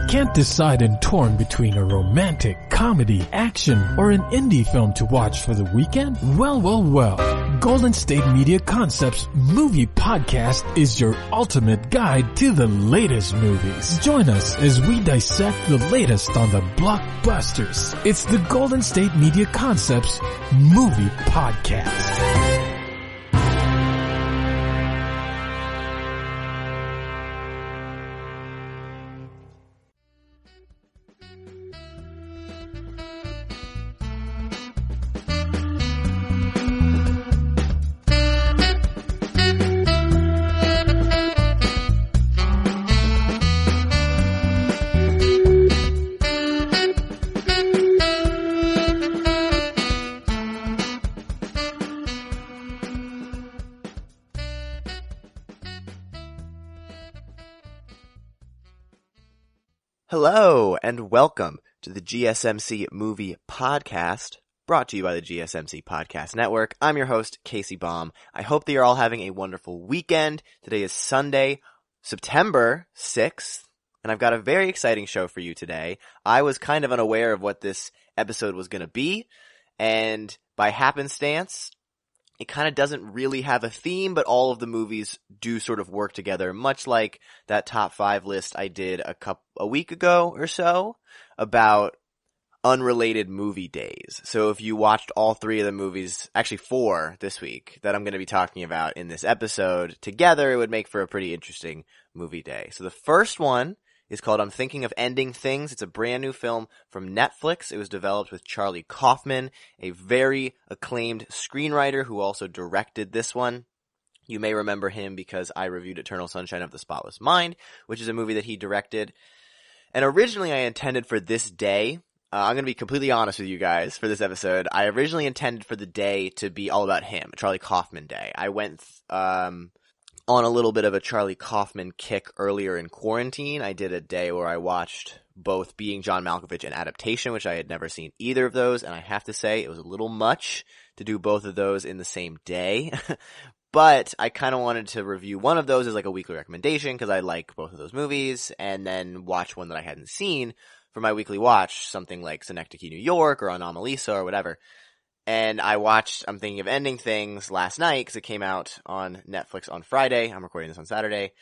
Can't decide and torn between a romantic, comedy, action, or an indie film to watch for the weekend? Well. Golden State Media Concepts Movie Podcast is your ultimate guide to the latest movies. Join us as we dissect the latest on the blockbusters. It's the Golden State Media Concepts Movie Podcast. Hello, and welcome to the GSMC Movie Podcast, brought to you by the GSMC Podcast Network. I'm your host, Casey Baum. I hope that you're all having a wonderful weekend. Today is Sunday, September 6th, and I've got a very exciting show for you today. I was kind of unaware of what this episode was going to be, and by happenstance, it kind of doesn't really have a theme, but all of the movies do sort of work together, much like that top 5 list I did a week ago or so about unrelated movie days. So if you watched all 3 of the movies, actually 4 this week, that I'm going to be talking about in this episode together, it would make for a pretty interesting movie day. So the first one is called I'm Thinking of Ending Things. It's a brand new film from Netflix. It was developed with Charlie Kaufman, a very acclaimed screenwriter who also directed this one. You may remember him because I reviewed Eternal Sunshine of the Spotless Mind, which is a movie that he directed. And originally I intended for this day, I'm going to be completely honest with you guys for this episode, I originally intended for the day to be all about him, Charlie Kaufman Day. I went on a little bit of a Charlie Kaufman kick earlier in quarantine. I did a day where I watched both Being John Malkovich and Adaptation, which I had never seen either of those, and I have to say it was a little much to do both of those in the same day. But I kind of wanted to review one of those as like a weekly recommendation because I like both of those movies, and then watch one that I hadn't seen for my weekly watch, something like Synecdoche, New York, or Anomalisa, or whatever. And I watched I'm Thinking of Ending Things last night because it came out on Netflix on Friday. I'm recording this on Saturday.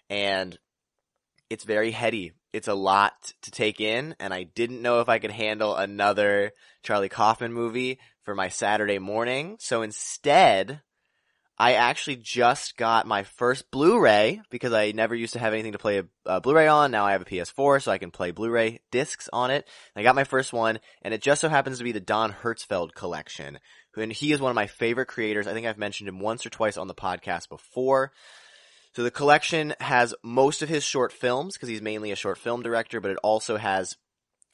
And it's very heady. It's a lot to take in. And I didn't know if I could handle another Charlie Kaufman movie for my Saturday morning. So instead, I actually just got my first Blu-ray because I never used to have anything to play a Blu-ray on. Now I have a PS4, so I can play Blu-ray discs on it. And I got my first one, and it just so happens to be the Don Hertzfeldt collection. And he is one of my favorite creators. I think I've mentioned him once or twice on the podcast before. So the collection has most of his short films, because he's mainly a short film director, but it also has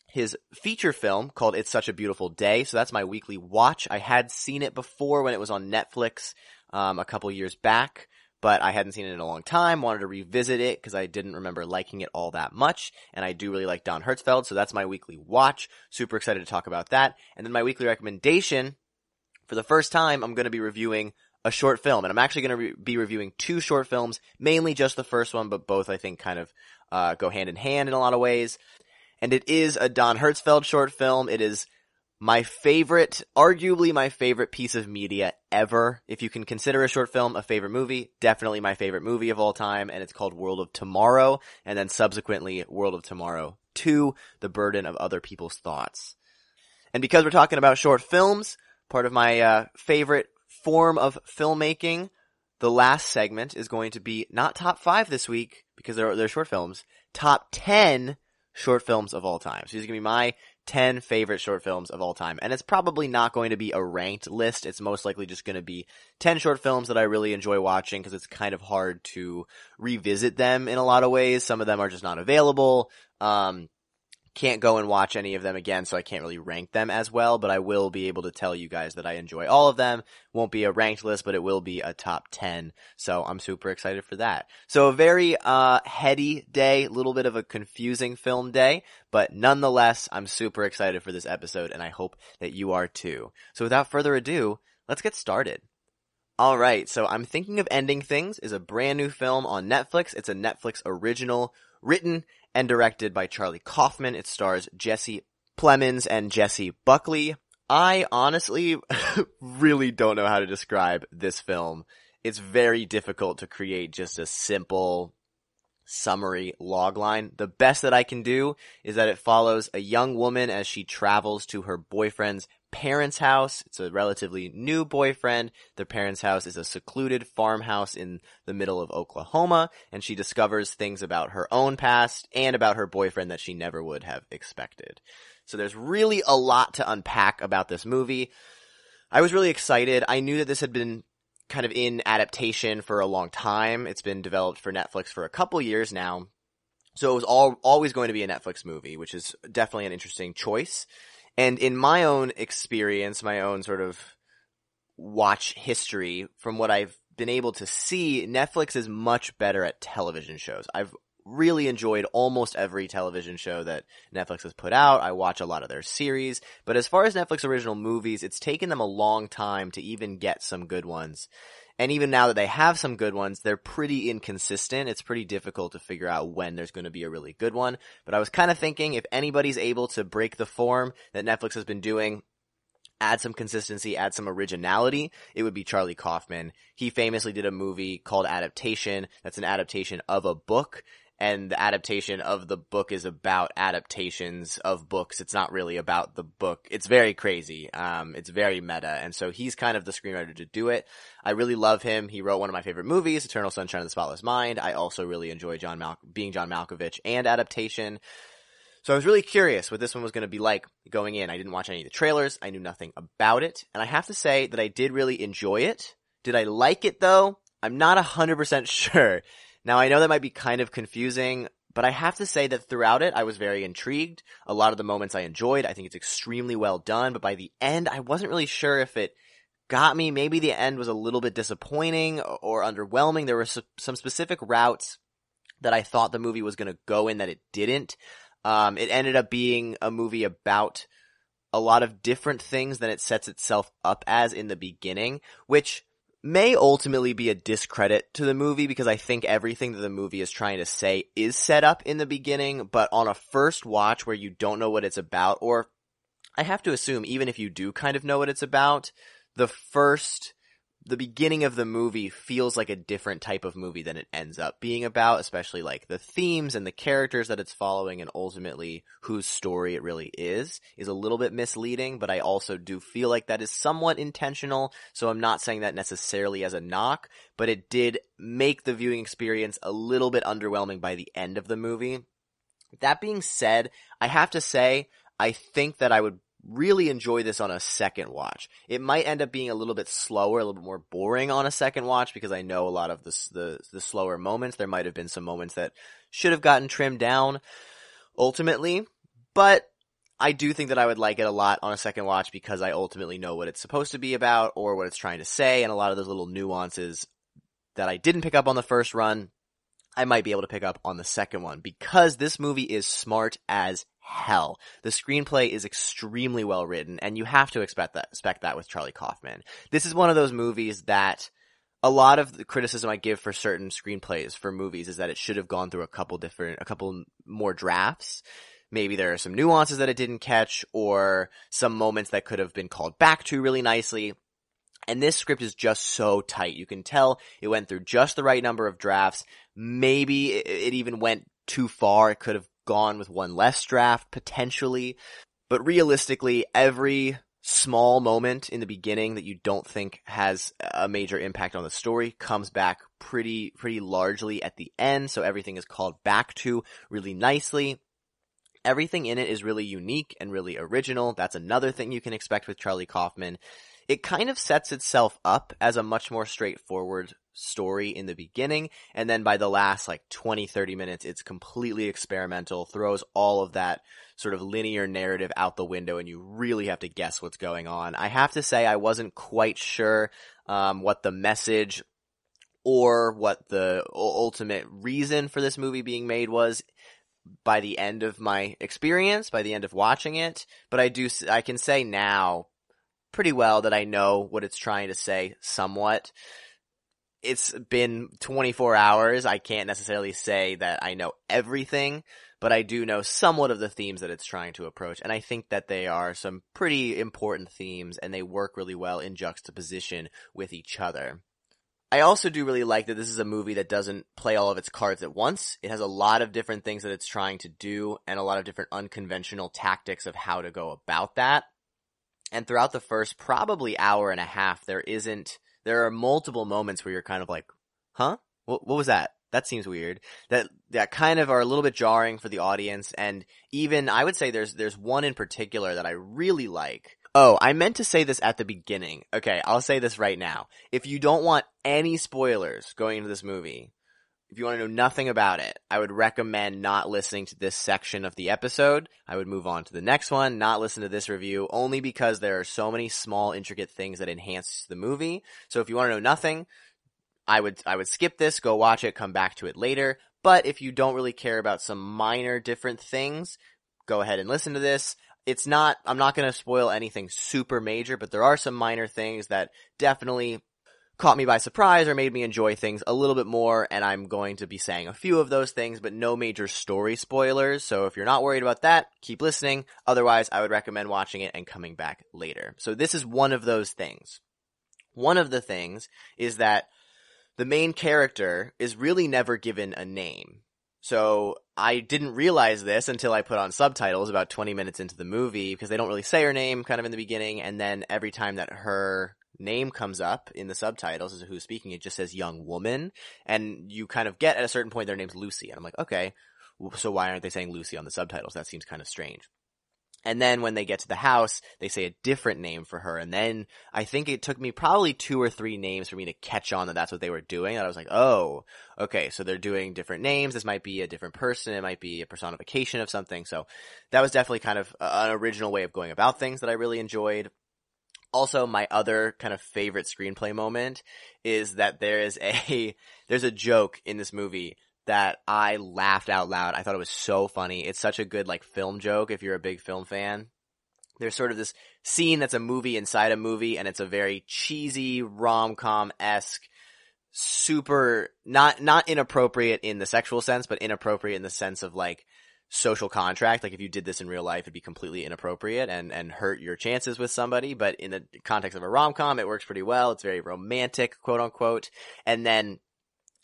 his feature film called It's Such a Beautiful Day. So that's my weekly watch. I had seen it before when it was on Netflix a couple years back, but I hadn't seen it in a long time. Wanted to revisit it because I didn't remember liking it all that much, and I do really like Don Hertzfeldt, so that's my weekly watch. Super excited to talk about that. And then my weekly recommendation, for the first time, I'm going to be reviewing a short film, and I'm actually going to be reviewing 2 short films, mainly just the first one, but both I think kind of go hand in hand in a lot of ways. And it is a Don Hertzfeldt short film. It is my favorite, arguably my favorite piece of media ever. If you can consider a short film a favorite movie, definitely my favorite movie of all time, and it's called World of Tomorrow, and then subsequently World of Tomorrow 2, The Burden of Other People's Thoughts. And because we're talking about short films, part of my favorite form of filmmaking, the last segment is going to be not top 5 this week, because they're short films, top 10 short films of all time. So these are going to be my 10 favorite short films of all time. And it's probably not going to be a ranked list. It's most likely just going to be 10 short films that I really enjoy watching because it's kind of hard to revisit them in a lot of ways. Some of them are just not available. Can't go and watch any of them again, so I can't really rank them as well, but I will be able to tell you guys that I enjoy all of them. Won't be a ranked list, but it will be a top 10, so I'm super excited for that. So a very heady day, a little bit of a confusing film day, but nonetheless, I'm super excited for this episode, and I hope that you are too. So without further ado, let's get started. Alright, so I'm Thinking of Ending Things is a brand new film on Netflix. It's a Netflix original, written and directed by Charlie Kaufman. It stars Jesse Plemons and Jesse Buckley. I honestly really don't know how to describe this film. It's very difficult to create just a simple summary logline. The best that I can do is that it follows a young woman as she travels to her boyfriend's parents' house. It's a relatively new boyfriend. Their parents' house is a secluded farmhouse in the middle of Oklahoma, and she discovers things about her own past and about her boyfriend that she never would have expected. So there's really a lot to unpack about this movie. I was really excited. I knew that this had been kind of in adaptation for a long time. It's been developed for Netflix for a couple years now. So it was always going to be a Netflix movie, which is definitely an interesting choice. And in my own experience, my own sort of watch history, from what I've been able to see, Netflix is much better at television shows. I've really enjoyed almost every television show that Netflix has put out. I watch a lot of their series. But as far as Netflix original movies, it's taken them a long time to even get some good ones. And even now that they have some good ones, they're pretty inconsistent. It's pretty difficult to figure out when there's going to be a really good one. But I was kind of thinking if anybody's able to break the form that Netflix has been doing, add some consistency, add some originality, it would be Charlie Kaufman. He famously did a movie called Adaptation. That's an adaptation of a book. And the adaptation of the book is about adaptations of books. It's not really about the book. It's very crazy. It's very meta. And so he's kind of the screenwriter to do it. I really love him. He wrote one of my favorite movies, Eternal Sunshine of the Spotless Mind. I also really enjoy being John Malkovich and Adaptation. So I was really curious what this one was going to be like going in. I didn't watch any of the trailers. I knew nothing about it. And I have to say that I did really enjoy it. Did I like it though? I'm not 100% sure. Now, I know that might be kind of confusing, but I have to say that throughout it, I was very intrigued. A lot of the moments I enjoyed. I think it's extremely well done, but by the end, I wasn't really sure if it got me. Maybe the end was a little bit disappointing or underwhelming. There were some specific routes that I thought the movie was going to go in that it didn't. It ended up being a movie about a lot of different things than it sets itself up as in the beginning, which may ultimately be a discredit to the movie because I think everything that the movie is trying to say is set up in the beginning, but on a first watch where you don't know what it's about, or I have to assume even if you do kind of know what it's about, the beginning of the movie feels like a different type of movie than it ends up being about, especially like the themes and the characters that it's following and ultimately whose story it really is a little bit misleading, but I also do feel like that is somewhat intentional, so I'm not saying that necessarily as a knock, but it did make the viewing experience a little bit underwhelming by the end of the movie. That being said, I have to say, I think that I would really enjoy this on a second watch. It might end up being a little bit slower, a little bit more boring on a second watch because I know a lot of the slower moments. There might have been some moments that should have gotten trimmed down ultimately, but I do think that I would like it a lot on a second watch because I ultimately know what it's supposed to be about or what it's trying to say, and a lot of those little nuances that I didn't pick up on the first run, I might be able to pick up on the second one because this movie is smart as hell. The screenplay is extremely well written, and you have to expect that with Charlie Kaufman. This is one of those movies that a lot of the criticism I give for certain screenplays for movies is that it should have gone through a couple more drafts. Maybe there are some nuances that it didn't catch, or some moments that could have been called back to really nicely. And this script is just so tight. You can tell it went through just the right number of drafts. Maybe it even went too far. It could have gone with one less draft, potentially. But realistically, every small moment in the beginning that you don't think has a major impact on the story comes back pretty largely at the end. So everything is called back to really nicely. Everything in it is really unique and really original. That's another thing you can expect with Charlie Kaufman. It kind of sets itself up as a much more straightforward story in the beginning, and then by the last 20-30 minutes, it's completely experimental, throws all of that sort of linear narrative out the window, and you really have to guess what's going on. I have to say I wasn't quite sure what the message or what the ultimate reason for this movie being made was by the end of my experience, by the end of watching it, but I can say now pretty well that I know what it's trying to say somewhat. it's been 24 hours. I can't necessarily say that I know everything, but I do know somewhat of the themes that it's trying to approach. And I think that they are some pretty important themes, and they work really well in juxtaposition with each other. I also do really like that this is a movie that doesn't play all of its cards at once. It has a lot of different things that it's trying to do, and a lot of different unconventional tactics of how to go about that. And throughout the first probably hour and a half, there are multiple moments where you're kind of like, huh? What was that? That seems weird. That kind of are a little bit jarring for the audience. And even, I would say there's one in particular that I really like. Oh, I meant to say this at the beginning. Okay, I'll say this right now. If you don't want any spoilers going into this movie, if you want to know nothing about it, I would recommend not listening to this section of the episode. I would move on to the next one, not listen to this review, only because there are so many small, intricate things that enhance the movie. So if you want to know nothing, I would skip this, go watch it, come back to it later. But if you don't really care about some minor different things, go ahead and listen to this. I'm not going to spoil anything super major, but there are some minor things that definitely caught me by surprise or made me enjoy things a little bit more, and I'm going to be saying a few of those things, but no major story spoilers. So if you're not worried about that, keep listening. Otherwise, I would recommend watching it and coming back later. So this is one of those things. One of the things is that the main character is really never given a name. So I didn't realize this until I put on subtitles about 20 minutes into the movie, because they don't really say her name kind of in the beginning, and then every time that her name comes up in the subtitles as to who's speaking, it just says young woman, and you kind of get at a certain point their name's Lucy, and I'm like, okay, so why aren't they saying Lucy on the subtitles? That seems kind of strange. And then when they get to the house, they say a different name for her. And then I think it took me probably 2 or 3 names for me to catch on that that's what they were doing. And I was like, oh, okay, so they're doing different names. This might be a different person. It might be a personification of something. So that was definitely kind of an original way of going about things that I really enjoyed. Also, my other kind of favorite screenplay moment is that there's a joke in this movie that I laughed out loud. I thought it was so funny. It's such a good like film joke if you're a big film fan. There's sort of this scene that's a movie inside a movie, and it's a very cheesy rom-com-esque, super not inappropriate in the sexual sense, but inappropriate in the sense of like social contract. Like if you did this in real life, it'd be completely inappropriate and hurt your chances with somebody. But in the context of a rom-com, it works pretty well. It's very romantic, quote unquote. And then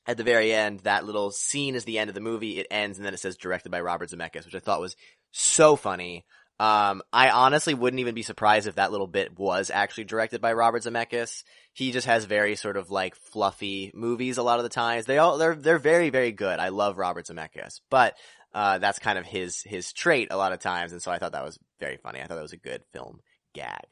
at the very end, that little scene is the end of the movie. It ends, and then it says directed by Robert Zemeckis, which I thought was so funny. I honestly wouldn't even be surprised if that little bit was actually directed by Robert Zemeckis. He just has very sort of like fluffy movies a lot of the times. They're very, very good. I love Robert Zemeckis, but that's kind of his trait a lot of times, and so I thought that was very funny. I thought that was a good film gag.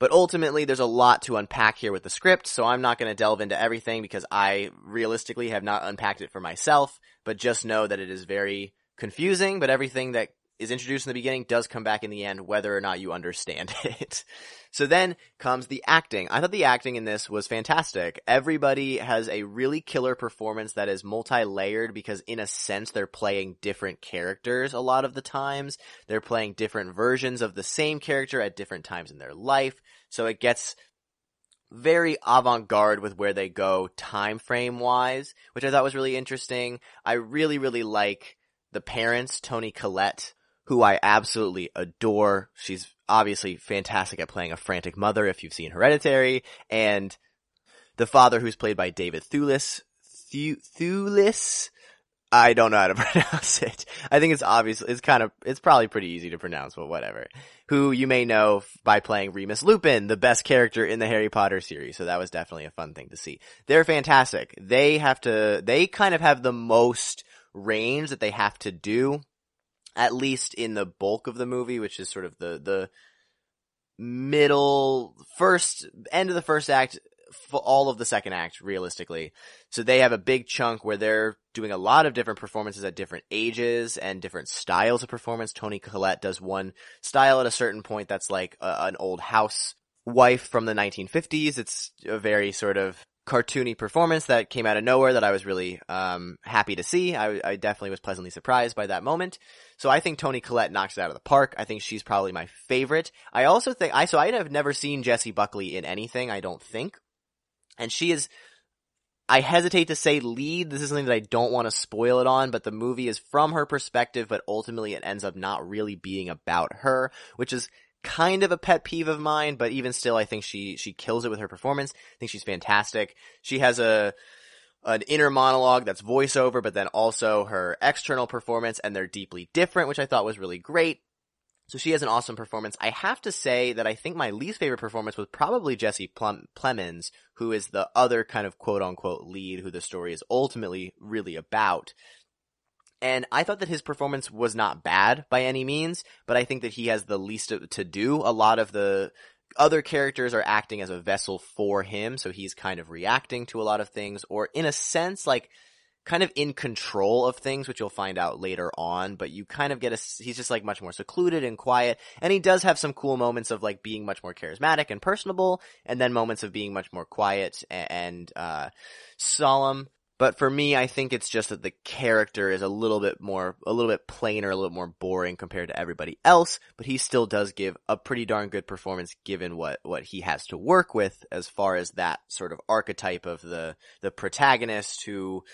But ultimately, there's a lot to unpack here with the script, so I'm not going to delve into everything because I realistically have not unpacked it for myself, but just know that it is very confusing, but everything that is introduced in the beginning does come back in the end, whether or not you understand it. So then comes the acting. I thought the acting in this was fantastic. Everybody has a really killer performance that is multi-layered because in a sense they're playing different characters a lot of the times. They're playing different versions of the same character at different times in their life. So it gets very avant-garde with where they go time frame wise, which I thought was really interesting. I really, really like the parents, Toni Collette, who I absolutely adore. She's obviously fantastic at playing a frantic mother if you've seen Hereditary, and the father who's played by David Thewlis. I don't know how to pronounce it. I think it's obvious. It's probably pretty easy to pronounce, but whatever. Who you may know by playing Remus Lupin, the best character in the Harry Potter series. So that was definitely a fun thing to see. They're fantastic. They kind of have the most range that they have to do, at least in the bulk of the movie, which is sort of the middle, end of the first act, for all of the second act, realistically. So they have a big chunk where they're doing a lot of different performances at different ages and different styles of performance. Toni Collette does one style at a certain point that's like an old housewife from the 1950s. It's a very sort of cartoony performance that came out of nowhere that I was really happy to see. I definitely was pleasantly surprised by that moment. So I think Toni Collette knocks it out of the park. I think she's probably my favorite. I also think I have never seen Jessie Buckley in anything, I don't think. And she is I hesitate to say lead. This is something that I don't want to spoil it on, but the movie is from her perspective, but ultimately it ends up not really being about her, which is kind of a pet peeve of mine, but even still, I think she kills it with her performance. I think she's fantastic. She has an inner monologue that's voiceover, but then also her external performance, and they're deeply different, which I thought was really great. So she has an awesome performance. I have to say that I think my least favorite performance was probably Jesse Plemons, who is the other kind of quote-unquote lead who the story is ultimately really about. And I thought that his performance was not bad by any means, but I think that he has the least to do. A lot of the other characters are acting as a vessel for him, so he's kind of reacting to a lot of things, or in a sense, like, kind of in control of things, which you'll find out later on, but you kind of get he's just like much more secluded and quiet, and he does have some cool moments of like being much more charismatic and personable, and then moments of being much more quiet and solemn. But for me, I think it's just that the character is a little bit plainer, a little more boring compared to everybody else, but he still does give a pretty darn good performance given what he has to work with as far as that sort of archetype of the protagonist who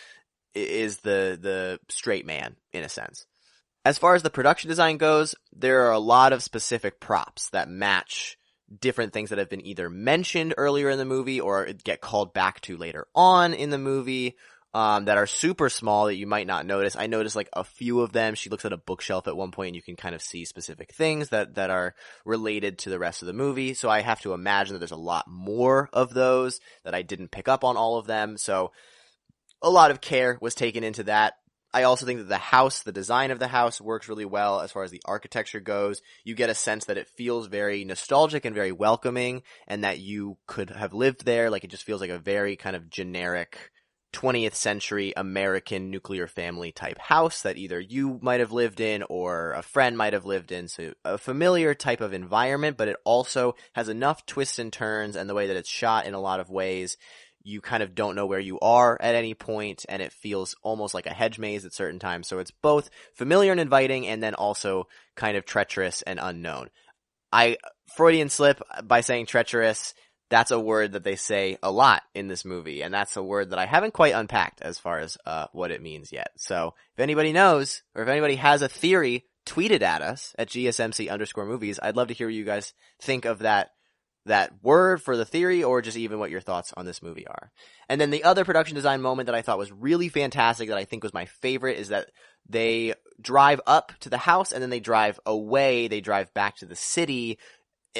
is the straight man, in a sense. As far as the production design goes, there are a lot of specific props that match different things that have been either mentioned earlier in the movie or get called back to later on in the movie, that are super small that you might not notice. I noticed like a few of them. She looks at a bookshelf at one point and you can kind of see specific things that are related to the rest of the movie. So I have to imagine that there's a lot more of those that I didn't pick up on all of them. So a lot of care was taken into that. I also think that the design of the house works really well as far as the architecture goes. You get a sense that it feels very nostalgic and very welcoming, and that you could have lived there. Like, it just feels like a very kind of generic 20th century American nuclear family type house that either you might have lived in or a friend might have lived in. So a familiar type of environment, but it also has enough twists and turns, and the way that it's shot in a lot of ways, you kind of don't know where you are at any point, and it feels almost like a hedge maze at certain times. So it's both familiar and inviting, and then also kind of treacherous and unknown. Freudian slip by saying treacherous. That's a word that they say a lot in this movie, and that's a word that I haven't quite unpacked as far as what it means yet. So if anybody knows, or if anybody has a theory, tweet it at us at GSMC_movies. I'd love to hear what you guys think of that word for the theory, or just even what your thoughts on this movie are. And then the other production design moment that I thought was really fantastic, that I think was my favorite, is that they drive up to the house and then they drive away. They drive back to the city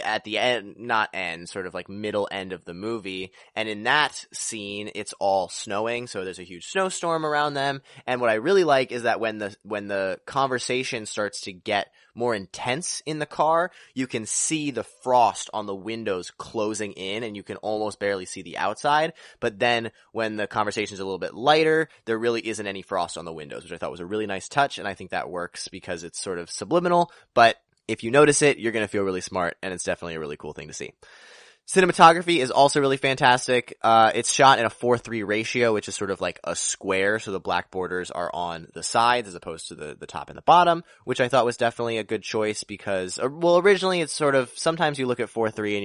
at the end, sort of like middle end of the movie. And in that scene, it's all snowing, so there's a huge snowstorm around them. And what I really like is that when the conversation starts to get more intense in the car, you can see the frost on the windows closing in, and you can almost barely see the outside. But then when the conversation is a little bit lighter, there really isn't any frost on the windows, which I thought was a really nice touch. And I think that works because it's sort of subliminal, but if you notice it, you're going to feel really smart, and it's definitely a really cool thing to see. Cinematography is also really fantastic. It's shot in a 4:3 ratio, which is sort of like a square, so the black borders are on the sides as opposed to the top and the bottom, which I thought was definitely a good choice because, well, originally it's sort of, sometimes you look at 4:3 and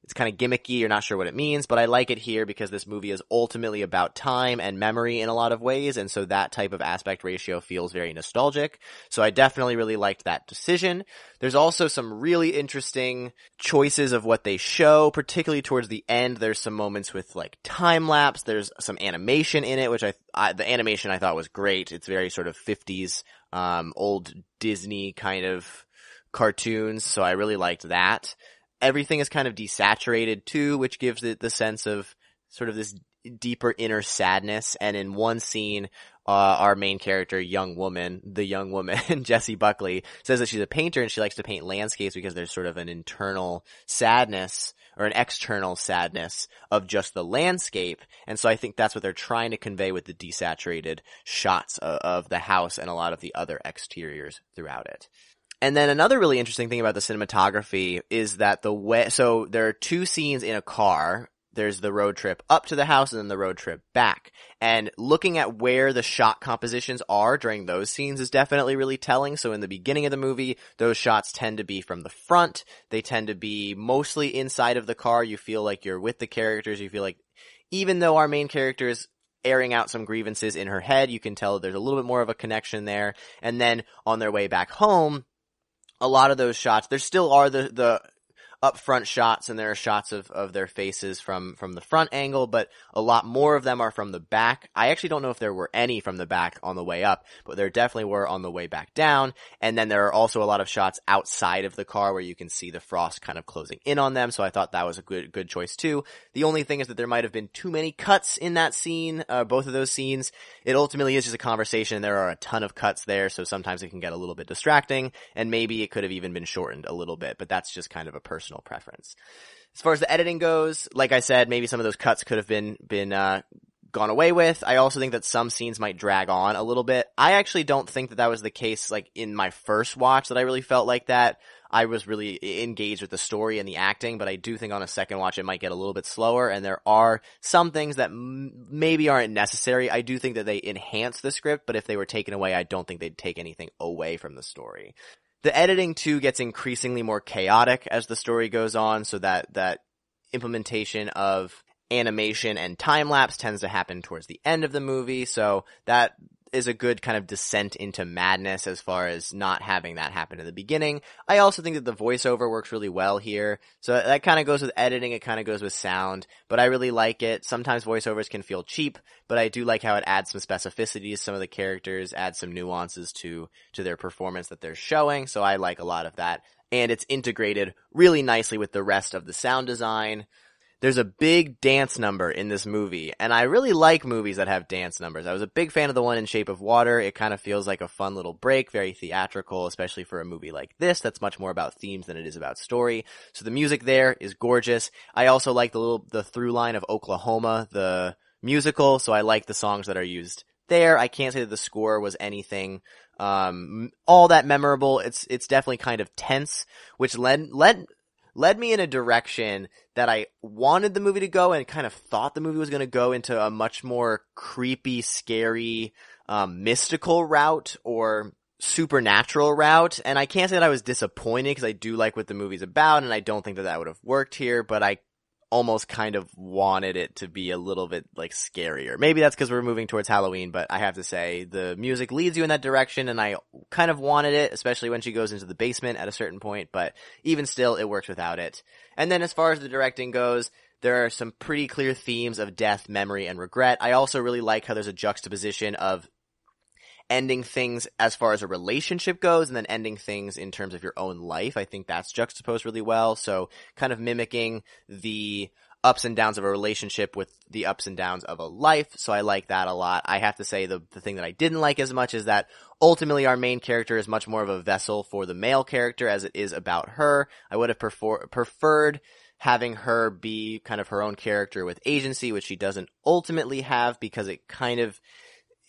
it's kind of gimmicky, you're not sure what it means, but I like it here because this movie is ultimately about time and memory in a lot of ways, and so that type of aspect ratio feels very nostalgic. So I definitely really liked that decision. There's also some really interesting choices of what they show, particularly towards the end. There's some moments with like time lapse, there's some animation in it, which the animation I thought was great. It's very sort of 50s, old Disney kind of cartoons, so I really liked that. Everything is kind of desaturated too, which gives it the sense of sort of this deeper inner sadness. And in one scene, our main character, the young woman, Jessie Buckley, says that she's a painter and she likes to paint landscapes because there's sort of an internal sadness or an external sadness of just the landscape. And so I think that's what they're trying to convey with the desaturated shots of the house and a lot of the other exteriors throughout it. And then another really interesting thing about the cinematography is that so there are two scenes in a car. There's the road trip up to the house and then the road trip back. And looking at where the shot compositions are during those scenes is definitely really telling. So in the beginning of the movie, those shots tend to be from the front. They tend to be mostly inside of the car. You feel like you're with the characters. You feel like even though our main character is airing out some grievances in her head, you can tell there's a little bit more of a connection there. And then on their way back home, a lot of those shots, there still are the upfront shots, and there are shots of their faces from the front angle, but a lot more of them are from the back. I actually don't know if there were any from the back on the way up, but there definitely were on the way back down. And then there are also a lot of shots outside of the car where you can see the frost kind of closing in on them, so I thought that was a good choice too. The only thing is that there might have been too many cuts in that scene, both of those scenes. It ultimately is just a conversation, and there are a ton of cuts there, so sometimes it can get a little bit distracting, and maybe it could have even been shortened a little bit, but that's just kind of a personal preference. As far as the editing goes, like I said, maybe some of those cuts could have been gone away with. I also think that some scenes might drag on a little bit. I actually don't think that was the case, like, in my first watch, that I really felt like that. I was really engaged with the story and the acting, but I do think on a second watch it might get a little bit slower, and there are some things that maybe aren't necessary. I do think that they enhance the script, but if they were taken away, I don't think they'd take anything away from the story. The editing too gets increasingly more chaotic as the story goes on, so that implementation of animation and time-lapse tends to happen towards the end of the movie, so that is a good kind of descent into madness as far as not having that happen in the beginning. I also think that the voiceover works really well here, so that kind of goes with editing, it kind of goes with sound, but I really like it. Sometimes voiceovers can feel cheap, but I do like how it adds some specificity to some of the characters, adds some nuances to their performance that they're showing, so I like a lot of that. And it's integrated really nicely with the rest of the sound design. There's a big dance number in this movie, and I really like movies that have dance numbers. I was a big fan of the one in Shape of Water. It kind of feels like a fun little break, very theatrical, especially for a movie like this that's much more about themes than it is about story. So the music there is gorgeous. I also like the through line of Oklahoma, the musical, so I like the songs that are used there. I can't say that the score was anything all that memorable. It's definitely kind of tense, which led me in a direction that I wanted the movie to go, and kind of thought the movie was going to go into a much more creepy, scary, mystical route or supernatural route. And I can't say that I was disappointed, because I do like what the movie's about, and I don't think that would have worked here, but I almost kind of wanted it to be a little bit like scarier. Maybe that's because we're moving towards Halloween, but I have to say the music leads you in that direction, and I kind of wanted it, especially when she goes into the basement at a certain point, but even still, it works without it. And then as far as the directing goes, there are some pretty clear themes of death, memory, and regret. I also really like how there's a juxtaposition of ending things as far as a relationship goes, and then ending things in terms of your own life. I think that's juxtaposed really well. So kind of mimicking the ups and downs of a relationship with the ups and downs of a life. So I like that a lot. I have to say the thing that I didn't like as much is that ultimately our main character is much more of a vessel for the male character as it is about her. I would have preferred having her be kind of her own character with agency, which she doesn't ultimately have, because it kind of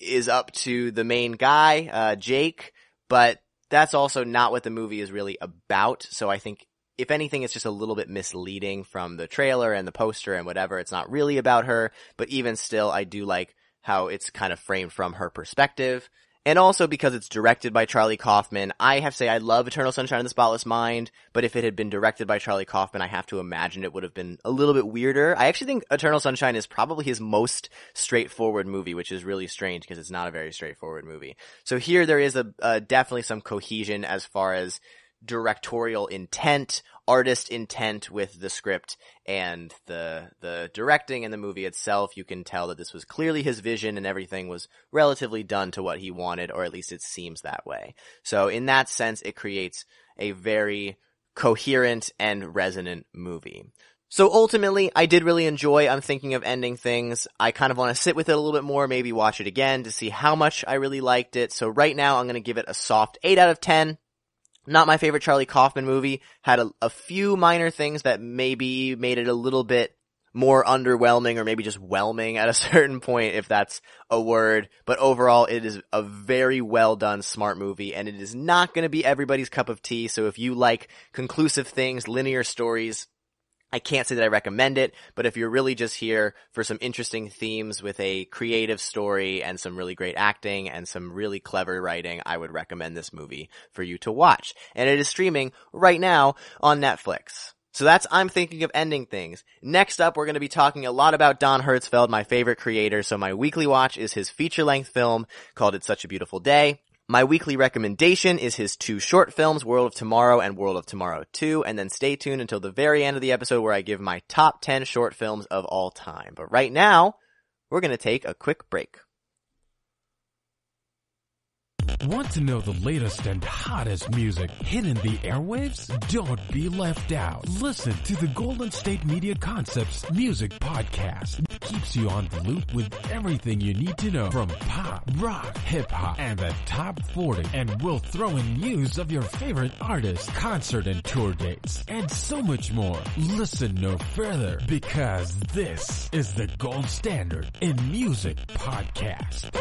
is up to the main guy, Jake, but that's also not what the movie is really about. So I think, if anything, it's just a little bit misleading from the trailer and the poster and whatever. It's not really about her, but even still, I do like how it's kind of framed from her perspective. And also because it's directed by Charlie Kaufman. I have to say I love Eternal Sunshine of the Spotless Mind, but if it had been directed by Charlie Kaufman, I have to imagine it would have been a little bit weirder. I actually think Eternal Sunshine is probably his most straightforward movie, which is really strange because it's not a very straightforward movie. So here there is definitely some cohesion as far as directorial intent, artist intent with the script and the directing and the movie itself. You can tell that this was clearly his vision and everything was relatively done to what he wanted, or at least it seems that way. So in that sense, it creates a very coherent and resonant movie. So ultimately, I did really enjoy I'm Thinking of Ending Things. I kind of want to sit with it a little bit more, maybe watch it again to see how much I really liked it. So right now, I'm going to give it a soft 8 out of 10. Not my favorite Charlie Kaufman movie. Had a few minor things that maybe made it a little bit more underwhelming, or maybe just whelming at a certain point, if that's a word. But overall, it is a very well done, smart movie, and it is not going to be everybody's cup of tea. So if you like conclusive things, linear stories, I can't say that I recommend it, but if you're really just here for some interesting themes with a creative story and some really great acting and some really clever writing, I would recommend this movie for you to watch. And it is streaming right now on Netflix. So that's I'm Thinking of Ending Things. Next up, we're going to be talking a lot about Don Hertzfeldt, my favorite creator. So my weekly watch is his feature-length film called It's Such a Beautiful Day. My weekly recommendation is his 2 short films, World of Tomorrow and World of Tomorrow 2, and then stay tuned until the very end of the episode where I give my top 10 short films of all time. But right now, we're going to take a quick break. Want to know the latest and hottest music hitting the airwaves? Don't be left out. Listen to the Golden State Media Concepts Music Podcast. It keeps you on the loop with everything you need to know from pop, rock, hip-hop, and the top 40. And we'll throw in news of your favorite artists, concert and tour dates, and so much more. Listen no further, because this is the gold standard in music podcast.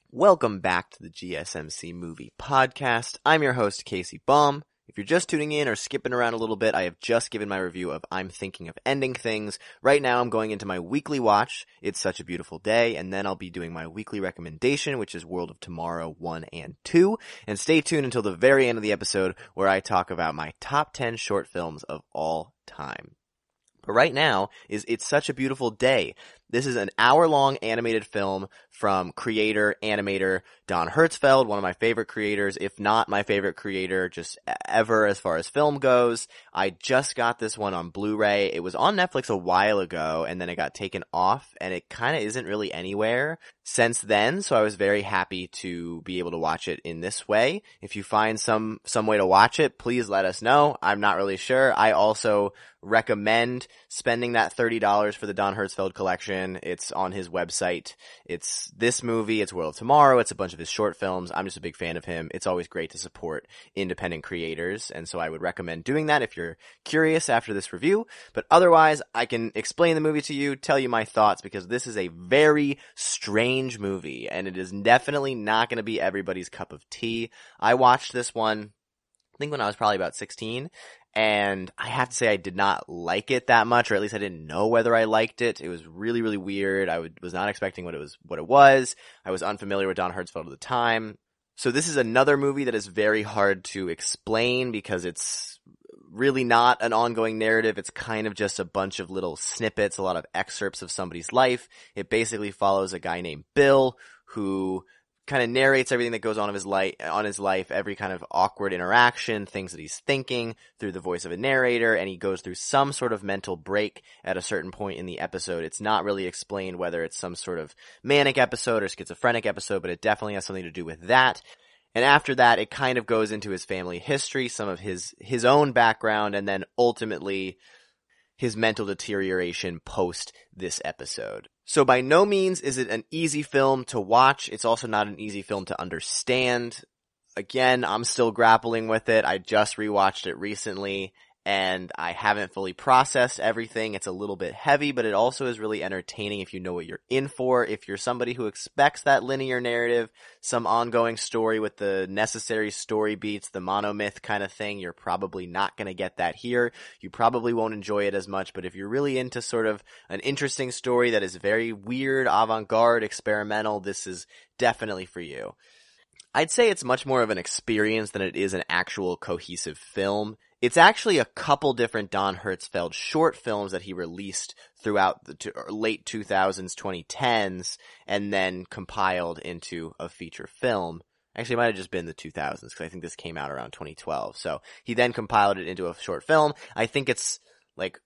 Welcome back to the GSMC Movie Podcast. I'm your host, Casey Baum. If you're just tuning in or skipping around a little bit, I have just given my review of I'm Thinking of Ending Things. Right now I'm going into my weekly watch, It's Such a Beautiful Day, and then I'll be doing my weekly recommendation, which is World of Tomorrow 1 and 2. And stay tuned until the very end of the episode where I talk about my top 10 short films of all time. But right now is It's Such a Beautiful Day. This is an hour-long animated film from creator, animator Don Hertzfeldt, one of my favorite creators, if not my favorite creator just ever as far as film goes. I just got this one on Blu-ray. It was on Netflix a while ago, and then it got taken off, and it kind of isn't really anywhere since then, so I was very happy to be able to watch it in this way. If you find some way to watch it, please let us know. I'm not really sure. I also recommend spending that $30 for the Don Hertzfeldt collection. It's on his website. It's this movie, it's World of Tomorrow, it's a bunch of his short films. I'm just a big fan of him. It's always great to support independent creators, and so I would recommend doing that if you're curious after this review. But otherwise, I can explain the movie to you, tell you my thoughts, because this is a very strange movie, and it is definitely not going to be everybody's cup of tea. I watched this one, I think when I was probably about 16, and I have to say I did not like it that much, or at least I didn't know whether I liked it. It was really, really weird. I was not expecting what it was. I was unfamiliar with Don Hertzfeldt at the time. So this is another movie that is very hard to explain because it's really not an ongoing narrative. It's kind of just a bunch of little snippets, a lot of excerpts of somebody's life. It basically follows a guy named Bill who kind of narrates everything that goes on in his life, every kind of awkward interaction, things that he's thinking through the voice of a narrator, and he goes through some sort of mental break at a certain point in the episode. It's not really explained whether it's some sort of manic episode or schizophrenic episode, but it definitely has something to do with that. And after that, it kind of goes into his family history, some of his own background, and then ultimately his mental deterioration post this episode. So by no means is it an easy film to watch. It's also not an easy film to understand. Again, I'm still grappling with it. I just rewatched it recently, and I haven't fully processed everything. It's a little bit heavy, but it also is really entertaining if you know what you're in for. If you're somebody who expects that linear narrative, some ongoing story with the necessary story beats, the monomyth kind of thing, you're probably not going to get that here. You probably won't enjoy it as much, but if you're really into sort of an interesting story that is very weird, avant-garde, experimental, this is definitely for you. I'd say it's much more of an experience than it is an actual cohesive film. It's actually a couple different Don Hertzfeldt short films that he released throughout the late 2000s, 2010s, and then compiled into a feature film. Actually, it might have just been the 2000s, because I think this came out around 2012. So he then compiled it into a short film. I think it's like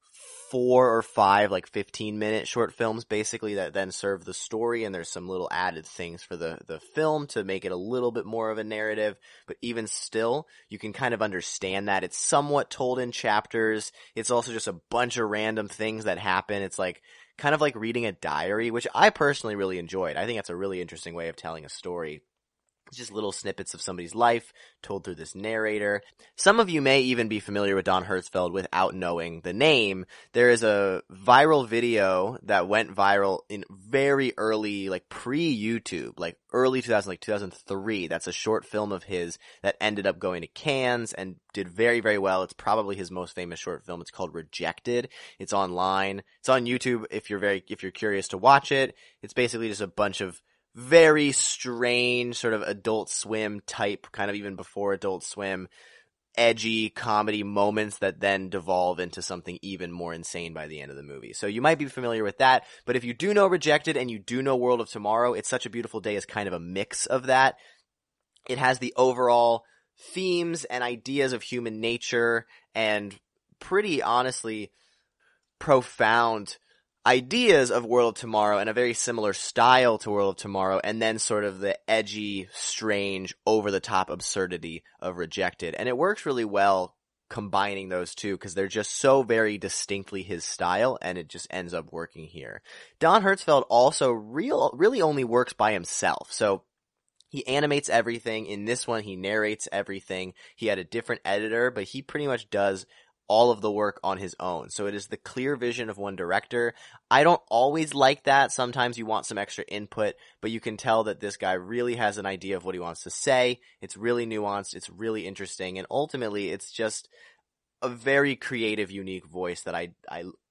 4 or 5 like 15-minute short films basically that then serve the story, and there's some little added things for the film to make it a little bit more of a narrative, but even still you can kind of understand that it's somewhat told in chapters. It's also just a bunch of random things that happen. It's like kind of like reading a diary, which I personally really enjoyed. I think that's a really interesting way of telling a story. just little snippets of somebody's life told through this narrator. Some of you may even be familiar with Don Hertzfeldt without knowing the name. There is a viral video that went viral in very early, like pre-YouTube, like early 2000, like 2003. That's a short film of his that ended up going to Cannes and did very, very well. It's probably his most famous short film. It's called Rejected. It's online. It's on YouTube if you're curious to watch it. It's basically just a bunch of very strange sort of Adult Swim type, kind of even before Adult Swim, edgy comedy moments that then devolve into something even more insane by the end of the movie. So you might be familiar with that, but if you do know Rejected and you do know World of Tomorrow, It's Such a Beautiful Day is kind of a mix of that. It has the overall themes and ideas of human nature and pretty honestly profound ideas of World of Tomorrow and a very similar style to World of Tomorrow, and then sort of the edgy, strange, over-the-top absurdity of Rejected. And it works really well combining those two because they're just so very distinctly his style, and it just ends up working here. Don Hertzfeldt also really only works by himself. So he animates everything. In this one, he narrates everything. He had a different editor, but he pretty much does all of the work on his own. So it is the clear vision of one director. I don't always like that. Sometimes you want some extra input, but you can tell that this guy really has an idea of what he wants to say. It's really nuanced. It's really interesting. And ultimately, it's just a very creative, unique voice that I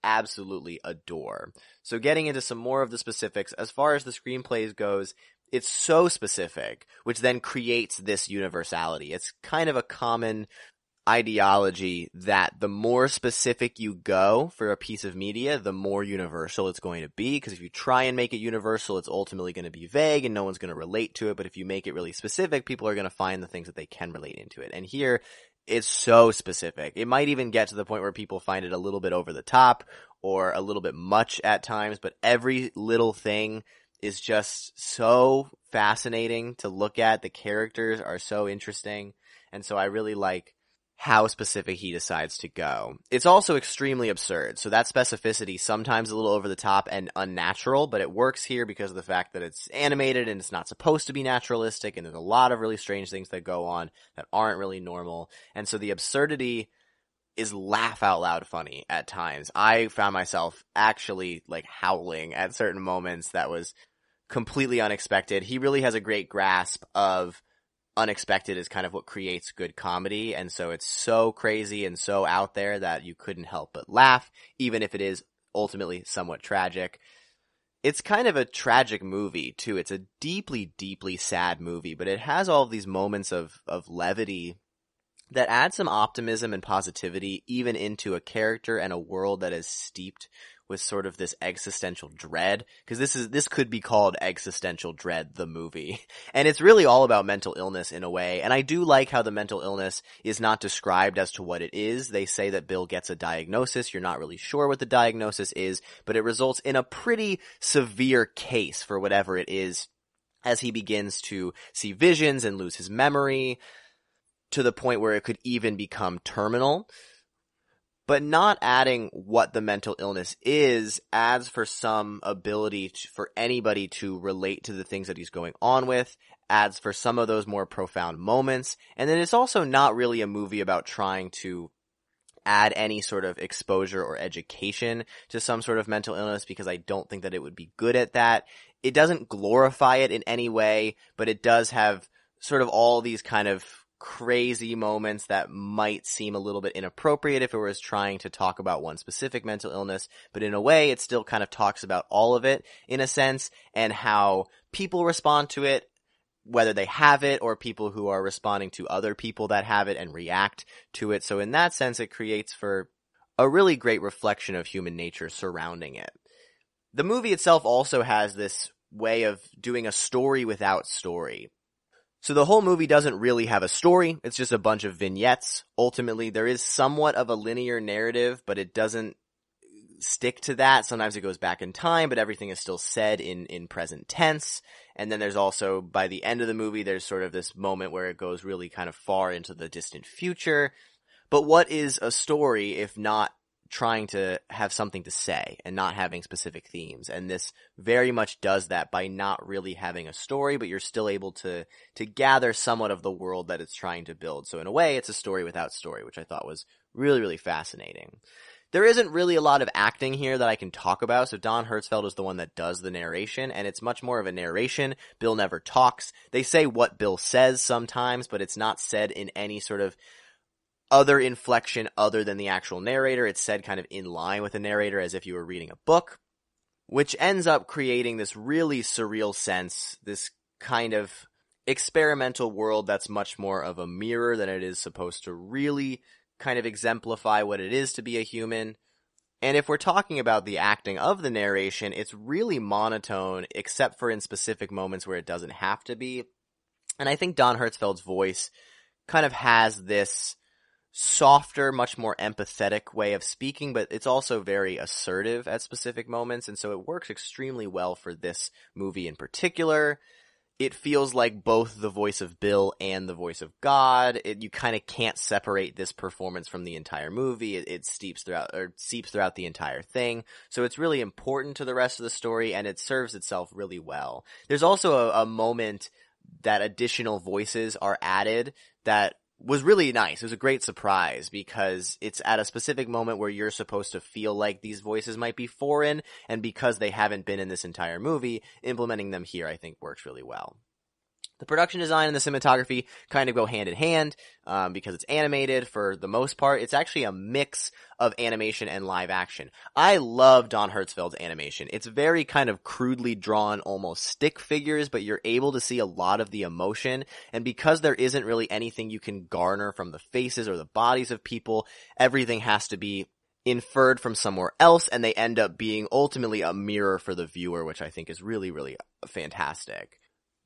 absolutely adore. So getting into some more of the specifics, as far as the screenplays goes, it's so specific, which then creates this universality. It's kind of a common ideology that the more specific you go for a piece of media, the more universal it's going to be. Because if you try and make it universal, it's ultimately going to be vague and no one's going to relate to it. But if you make it really specific, people are going to find the things that they can relate into it. And here, it's so specific. It might even get to the point where people find it a little bit over the top or a little bit much at times. But every little thing is just so fascinating to look at. The characters are so interesting. And so I really like how specific he decides to go. It's also extremely absurd. So that specificity sometimes a little over the top and unnatural, but it works here because of the fact that it's animated and it's not supposed to be naturalistic, and there's a lot of really strange things that go on that aren't really normal. And so the absurdity is laugh out loud funny at times. I found myself actually like howling at certain moments that was completely unexpected. He really has a great grasp of unexpected is kind of what creates good comedy, and so it's so crazy and so out there that you couldn't help but laugh, even if it is ultimately somewhat tragic. It's kind of a tragic movie, too. It's a deeply, deeply sad movie, but it has all of these moments of levity that add some optimism and positivity even into a character and a world that is steeped with sort of this existential dread, because this could be called Existential Dread, the movie. And it's really all about mental illness in a way. And I do like how the mental illness is not described as to what it is. They say that Bill gets a diagnosis. You're not really sure what the diagnosis is, but it results in a pretty severe case for whatever it is, as he begins to see visions and lose his memory to the point where it could even become terminal. But not adding what the mental illness is adds for some ability for anybody to relate to the things that he's going on with, adds for some of those more profound moments. And then it's also not really a movie about trying to add any sort of exposure or education to some sort of mental illness, because I don't think that it would be good at that. It doesn't glorify it in any way, but it does have sort of all these kind of crazy moments that might seem a little bit inappropriate if it was trying to talk about one specific mental illness, but in a way it still kind of talks about all of it in a sense, and how people respond to it, whether they have it or people who are responding to other people that have it and react to it. So in that sense, it creates for a really great reflection of human nature surrounding it. The movie itself also has this way of doing a story without story. So the whole movie doesn't really have a story. It's just a bunch of vignettes. Ultimately, there is somewhat of a linear narrative, but it doesn't stick to that. Sometimes it goes back in time, but everything is still said in present tense. And then there's also, by the end of the movie, there's sort of this moment where it goes really kind of far into the distant future. But what is a story if not trying to have something to say and not having specific themes. And this very much does that by not really having a story, but you're still able to gather somewhat of the world that it's trying to build. So in a way, it's a story without story, which I thought was really, really fascinating. There isn't really a lot of acting here that I can talk about, so Don Hertzfeldt is the one that does the narration, and it's much more of a narration. Bill never talks. They say what Bill says sometimes, but it's not said in any sort of other inflection other than the actual narrator. It's said kind of in line with the narrator as if you were reading a book, which ends up creating this really surreal sense, this kind of experimental world that's much more of a mirror than it is supposed to really kind of exemplify what it is to be a human. And if we're talking about the acting of the narration, it's really monotone, except for in specific moments where it doesn't have to be. And I think Don Hertzfeldt's voice kind of has this softer, much more empathetic way of speaking, but it's also very assertive at specific moments, and so it works extremely well for this movie in particular. It feels like both the voice of Bill and the voice of God. You kind of can't separate this performance from the entire movie. It seeps throughout the entire thing. So it's really important to the rest of the story, and it serves itself really well. There's also a moment that additional voices are added that was really nice. It was a great surprise because it's at a specific moment where you're supposed to feel like these voices might be foreign, and because they haven't been in this entire movie, implementing them here I think works really well. The production design and the cinematography kind of go hand in hand because it's animated for the most part. It's actually a mix of animation and live action. I love Don Hertzfeldt's animation. It's very kind of crudely drawn, almost stick figures, but you're able to see a lot of the emotion. And because there isn't really anything you can garner from the faces or the bodies of people, everything has to be inferred from somewhere else, and they end up being ultimately a mirror for the viewer, which I think is really, really fantastic.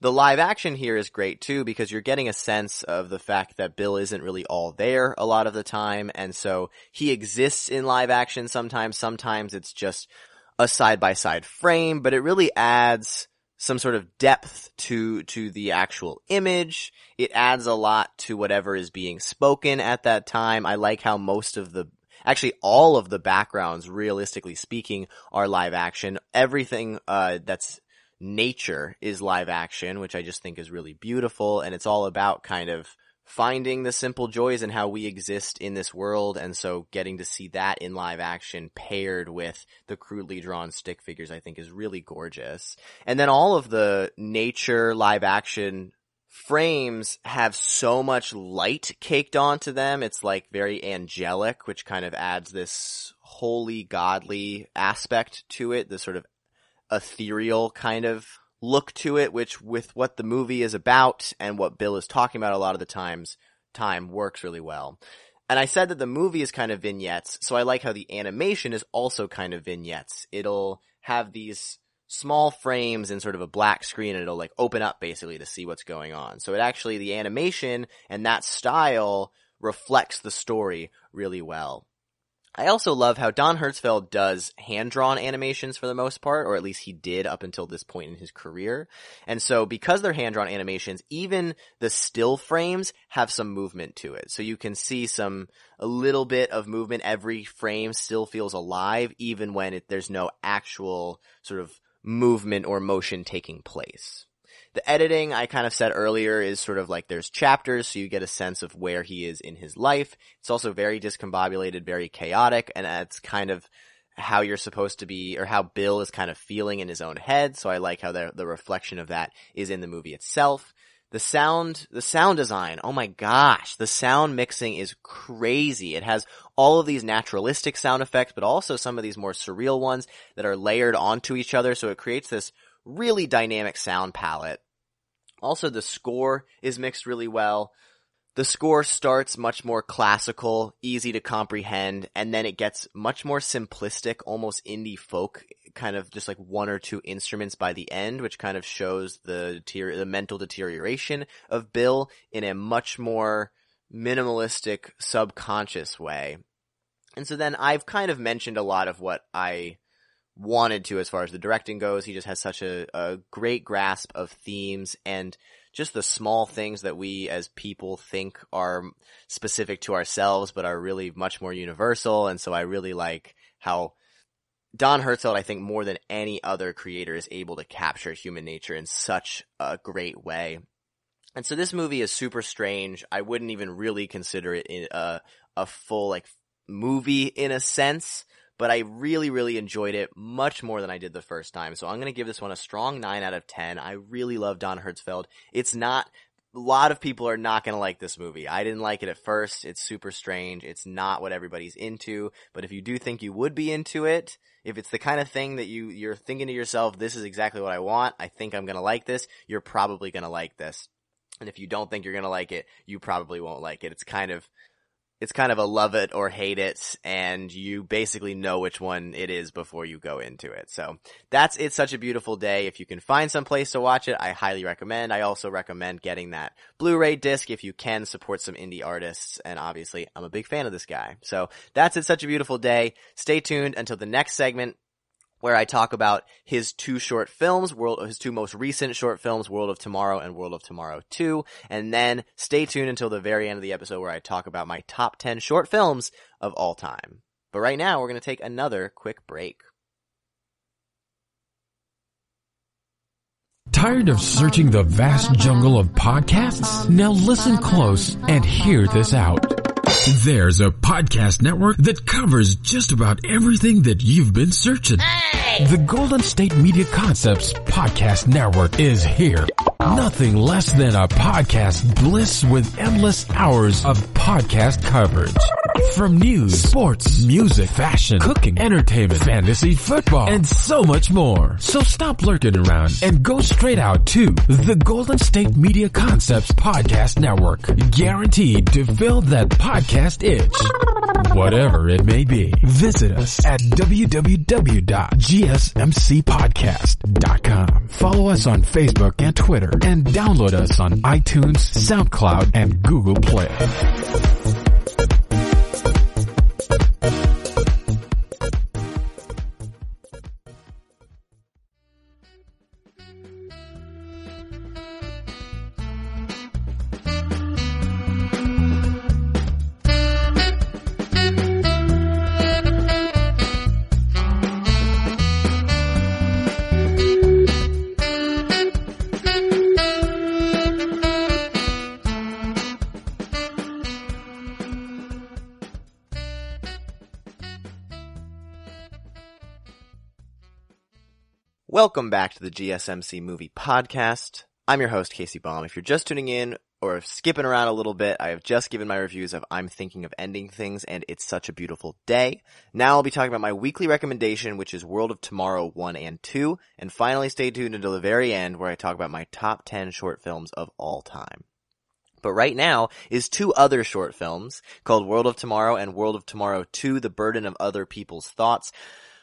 The live action here is great too because you're getting a sense of the fact that Bill isn't really all there a lot of the time, and so he exists in live action sometimes. Sometimes it's just a side-by-side frame, but it really adds some sort of depth to the actual image. It adds a lot to whatever is being spoken at that time. I like how actually all of the backgrounds, realistically speaking, are live action. Everything that's nature is live action, which I just think is really beautiful, and it's all about kind of finding the simple joys and how we exist in this world, and so getting to see that in live action paired with the crudely drawn stick figures I think is really gorgeous. And then all of the nature live action frames have so much light caked onto them. It's like very angelic, which kind of adds this holy, godly aspect to it, this sort of ethereal kind of look to it, which with what the movie is about and what Bill is talking about a lot of the time works really well. And I said that the movie is kind of vignettes, so I like how the animation is also kind of vignettes. It'll have these small frames in sort of a black screen, and it'll like open up basically to see what's going on. So the animation and that style reflects the story really well. I also love how Don Hertzfeldt does hand-drawn animations for the most part, or at least he did up until this point in his career. And so because they're hand-drawn animations, even the still frames have some movement to it. So you can see a little bit of movement. Every frame still feels alive, even when there's no actual sort of movement or motion taking place. The editing, I kind of said earlier, is sort of like there's chapters, so you get a sense of where he is in his life. It's also very discombobulated, very chaotic, and that's kind of how you're supposed to be, or how Bill is kind of feeling in his own head, so I like how the reflection of that is in the movie itself. The sound design, oh my gosh, the sound mixing is crazy. It has all of these naturalistic sound effects, but also some of these more surreal ones that are layered onto each other, so it creates this really dynamic sound palette. Also, the score is mixed really well. The score starts much more classical, easy to comprehend, and then it gets much more simplistic, almost indie folk, kind of just like one or two instruments by the end, which kind of shows the mental deterioration of Bill in a much more minimalistic, subconscious way. And so then I've kind of mentioned a lot of what I wanted to as far as the directing goes. He just has such a great grasp of themes, and just the small things that we as people think are specific to ourselves, but are really much more universal. And so I really like how Don Hertzfeldt, I think more than any other creator, is able to capture human nature in such a great way. And so this movie is super strange. I wouldn't even really consider it a full like movie in a sense, but I really, really enjoyed it much more than I did the first time. So I'm going to give this one a strong 9 out of 10. I really love Don Hertzfeldt. A lot of people are not going to like this movie. I didn't like it at first. It's super strange. It's not what everybody's into. But if you do think you would be into it, if it's the kind of thing that you're thinking to yourself, this is exactly what I want, I think I'm going to like this, you're probably going to like this. And if you don't think you're going to like it, you probably won't like it. It's kind of a love it or hate it, and you basically know which one it is before you go into it. So that's It's Such a Beautiful Day. If you can find some place to watch it, I highly recommend. I also recommend getting that Blu-ray disc if you can support some indie artists, and obviously I'm a big fan of this guy. So that's It's Such a Beautiful Day. Stay tuned until the next segment, where I talk about his two most recent short films, World of Tomorrow and World of Tomorrow 2. And then stay tuned until the very end of the episode where I talk about my top 10 short films of all time. But right now, we're going to take another quick break. Tired of searching the vast jungle of podcasts? Now listen close and hear this out. There's a podcast network that covers just about everything that you've been searching. Hey! The Golden State Media Concepts Podcast Network is here. Nothing less than a podcast bliss with endless hours of podcast coverage. From news, sports, music, fashion, cooking, entertainment, fantasy, football, and so much more. So stop lurking around and go straight out to the Golden State Media Concepts Podcast Network. Guaranteed to fill that podcast itch. Whatever it may be. Visit us at www.gsmcpodcast.com. Follow us on Facebook and Twitter, and download us on iTunes, SoundCloud, and Google Play. Welcome back to the GSMC Movie Podcast. I'm your host, Casey Baum. If you're just tuning in or skipping around a little bit, I have just given my reviews of I'm Thinking of Ending Things and It's Such a Beautiful Day. Now I'll be talking about my weekly recommendation, which is World of Tomorrow 1 and 2. And finally, stay tuned until the very end where I talk about my top 10 short films of all time. But right now is two other short films called World of Tomorrow and World of Tomorrow 2, The Burden of Other People's Thoughts.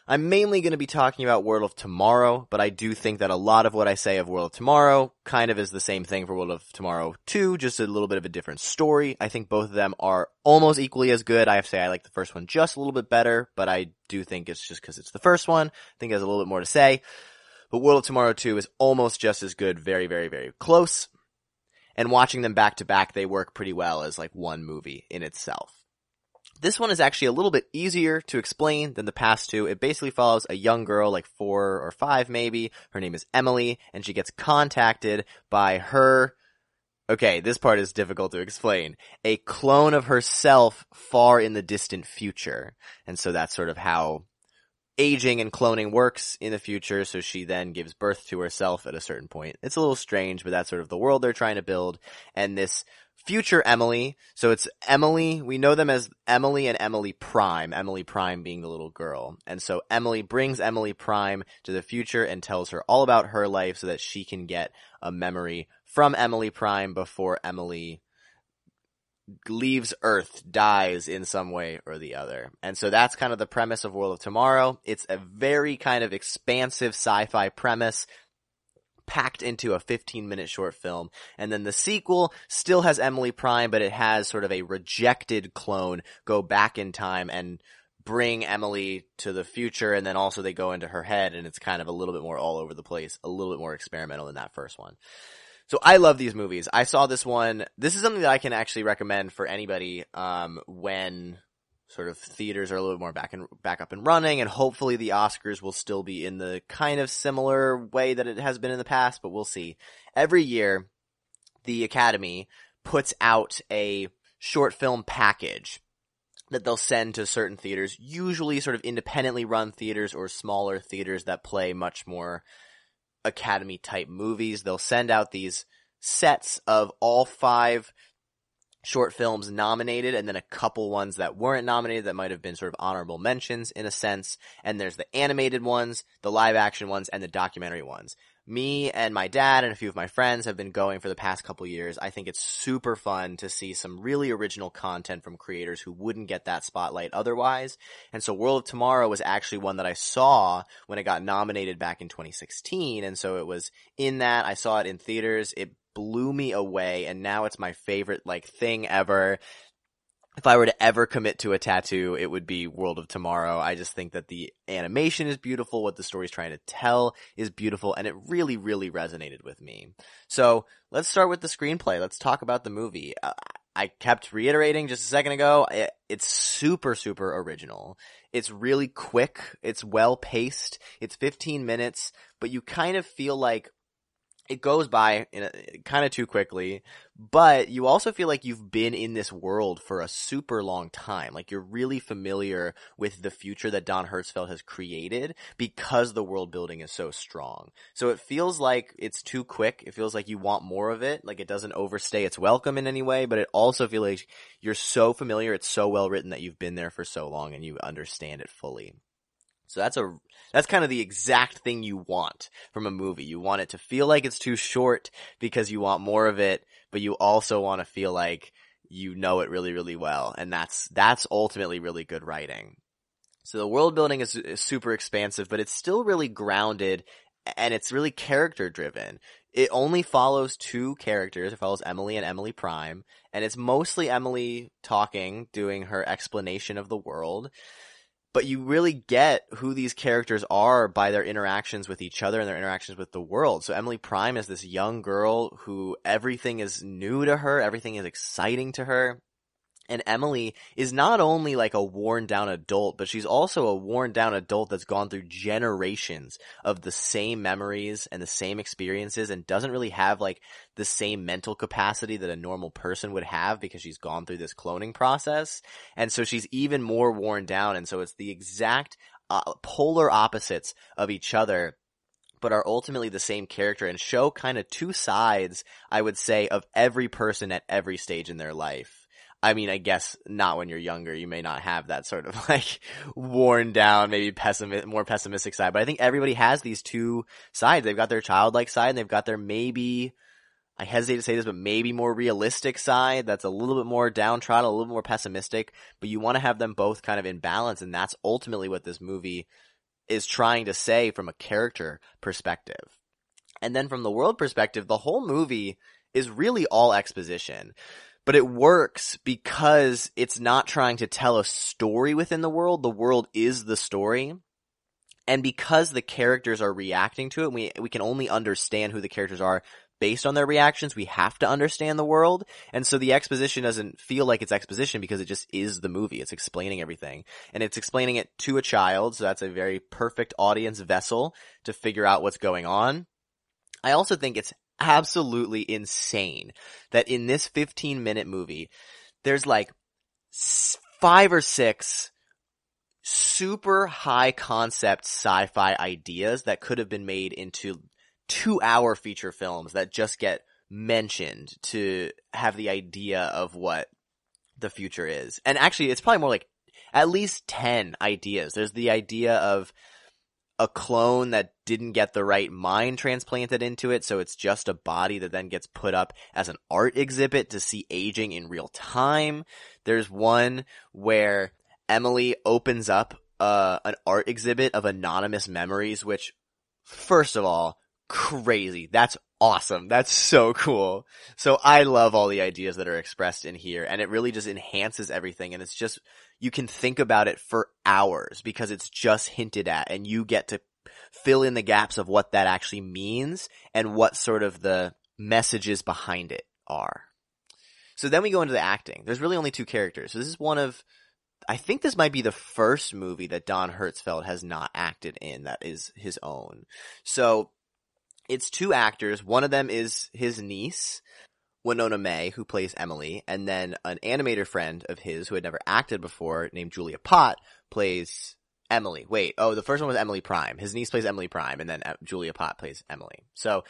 I'm mainly going to be talking about World of Tomorrow, but I do think that a lot of what I say of World of Tomorrow kind of is the same thing for World of Tomorrow 2, just a little bit of a different story. I think both of them are almost equally as good. I have to say I like the first one just a little bit better, but I do think it's just because it's the first one. I think it has a little bit more to say. But World of Tomorrow 2 is almost just as good, very, very, very close. And watching them back to back, they work pretty well as like one movie in itself. This one is actually a little bit easier to explain than the past two. It basically follows a young girl, like 4 or 5 maybe. Her name is Emily, and she gets contacted by her, okay, this part is difficult to explain, a clone of herself far in the distant future. And so that's sort of how aging and cloning works in the future, so she then gives birth to herself at a certain point. It's a little strange, but that's sort of the world they're trying to build. And this future Emily, so it's Emily, we know them as Emily and Emily Prime being the little girl. And so Emily brings Emily Prime to the future and tells her all about her life so that she can get a memory from Emily Prime before Emily leaves Earth, dies in some way or the other. And so that's kind of the premise of World of Tomorrow. It's a very kind of expansive sci-fi premise packed into a 15-minute short film. And then the sequel still has Emily Prime, but it has sort of a rejected clone go back in time and bring Emily to the future, and then also they go into her head, and it's kind of a little bit more all over the place, a little bit more experimental than that first one. So I love these movies. I saw this one. This is something that I can actually recommend for anybody when sort of theaters are a little more back up and running, and hopefully the Oscars will still be in the kind of similar way that it has been in the past, but we'll see. Every year, the Academy puts out a short film package that they'll send to certain theaters, usually sort of independently run theaters or smaller theaters that play much more Academy type movies. They'll send out these sets of all 5 short films nominated, and then a couple ones that weren't nominated that might have been sort of honorable mentions in a sense. And there's the animated ones, the live action ones, and the documentary ones. Me and my dad and a few of my friends have been going for the past couple years. I think it's super fun to see some really original content from creators who wouldn't get that spotlight otherwise. And so World of Tomorrow was actually one that I saw when it got nominated back in 2016. And so it was in that. I saw it in theaters. It blew me away, and now it's my favorite thing ever. If I were to ever commit to a tattoo, it would be World of Tomorrow. I just think that the animation is beautiful, what the story's trying to tell is beautiful, and it really, really resonated with me. So let's start with the screenplay. Let's talk about the movie. I kept reiterating just a second ago, it's super, super original. It's really quick. It's well paced. It's 15 minutes, but you kind of feel like it goes by kind of too quickly, but you also feel like you've been in this world for a super long time. Like you're really familiar with the future that Don Hertzfeldt has created because the world building is so strong. So it feels like it's too quick. It feels like you want more of it. Like it doesn't overstay its welcome in any way, but it also feels like you're so familiar. It's so well written that you've been there for so long and you understand it fully. So that's kind of the exact thing you want from a movie. You want it to feel like it's too short because you want more of it, but you also want to feel like you know it really, really well. And that's ultimately really good writing. So the world building is super expansive, but it's still really grounded and it's really character driven. It only follows 2 characters. It follows Emily and Emily Prime, and it's mostly Emily talking, doing her explanation of the world. But you really get who these characters are by their interactions with each other and their interactions with the world. So Emily Prime is this young girl who everything is new to her, everything is exciting to her. And Emily is not only like a worn down adult, but she's also a worn down adult that's gone through generations of the same memories and the same experiences and doesn't really have like the same mental capacity that a normal person would have because she's gone through this cloning process. And so she's even more worn down. And so it's the exact polar opposites of each other, but are ultimately the same character and show kind of 2 sides, I would say, of every person at every stage in their life. I mean, I guess not when you're younger. You may not have that sort of like worn down, maybe more pessimistic side. But I think everybody has these 2 sides. They've got their childlike side and they've got their maybe, I hesitate to say this, but maybe more realistic side that's a little bit more downtrodden, a little bit more pessimistic. But you want to have them both kind of in balance. And that's ultimately what this movie is trying to say from a character perspective. And then from the world perspective, the whole movie is really all exposition. But it works because it's not trying to tell a story within the world. The world is the story. And because the characters are reacting to it, we can only understand who the characters are based on their reactions. We have to understand the world. And so the exposition doesn't feel like it's exposition because it just is the movie. It's explaining everything. And it's explaining it to a child. So that's a very perfect audience vessel to figure out what's going on. I also think it's absolutely insane that in this 15-minute movie, there's like 5 or 6 super high concept sci-fi ideas that could have been made into 2-hour feature films that just get mentioned to have the idea of what the future is. And actually, it's probably more like at least 10 ideas. There's the idea of a clone that didn't get the right mind transplanted into it, so it's just a body that then gets put up as an art exhibit to see aging in real time. There's one where Emily opens up an art exhibit of anonymous memories, which, first of all, crazy. That's awesome. That's so cool. So I love all the ideas that are expressed in here, and it really just enhances everything, and it's just, you can think about it for hours because it's just hinted at, and you get to fill in the gaps of what that actually means and what sort of the messages behind it are. So then we go into the acting. There's really only two characters. So this is I think this might be the first movie that Don Hertzfeldt has not acted in that is his own. So it's two actors. One of them is his niece, Winona May, who plays Emily, and then an animator friend of his who had never acted before named Julia Pott plays Emily. The first one was Emily Prime. His niece plays Emily Prime, and then Julia Pott plays Emily. So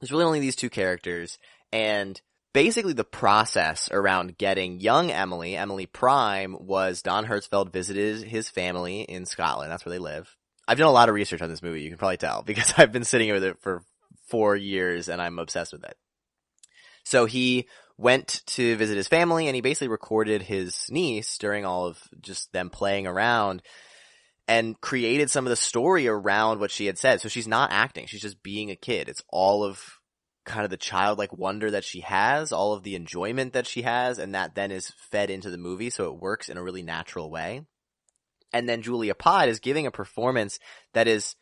there's really only these two characters, and basically the process around getting young Emily Prime, was Don Hertzfeldt visited his family in Scotland. That's where they live. I've done a lot of research on this movie, you can probably tell, because I've been sitting with it for 4 years and I'm obsessed with it. So he went to visit his family and he basically recorded his niece during all of just them playing around and created some of the story around what she had said. So she's not acting, she's just being a kid. It's all of kind of the childlike wonder that she has, all of the enjoyment that she has, and that then is fed into the movie, so it works in a really natural way. And then Julia Pott is giving a performance that is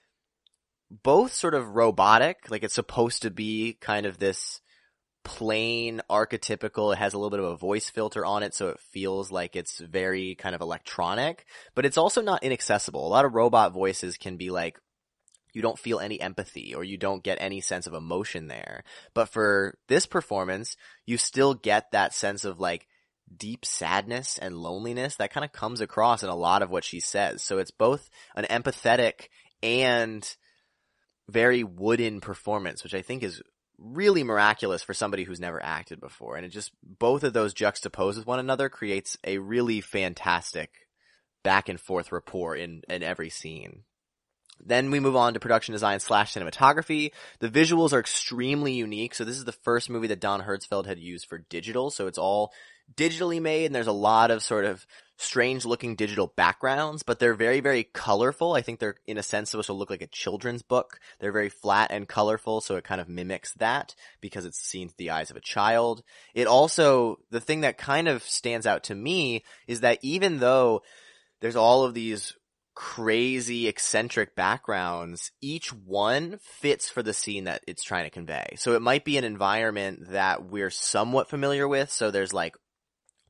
both sort of robotic, like it's supposed to be kind of this plain, archetypical, it has a little bit of a voice filter on it, so it feels like it's very kind of electronic, but it's also not inaccessible. A lot of robot voices can be like, you don't feel any empathy or you don't get any sense of emotion there. But for this performance, you still get that sense of like deep sadness and loneliness that kind of comes across in a lot of what she says. So it's both an empathetic and very wooden performance, which I think is really miraculous for somebody who's never acted before. And it just, both of those juxtaposed with one another creates a really fantastic back and forth rapport in every scene. Then we move on to production design / cinematography. The visuals are extremely unique. So this is the first movie that Don Hertzfeldt had used for digital. So it's all digitally made and there's a lot of sort of strange looking digital backgrounds, but they're very, very colorful. I think they're in a sense supposed to look like a children's book. They're very flat and colorful. So it kind of mimics that because it's seen through the eyes of a child. It also, the thing that kind of stands out to me is that even though there's all of these crazy eccentric backgrounds, each one fits for the scene that it's trying to convey. So it might be an environment that we're somewhat familiar with. So there's like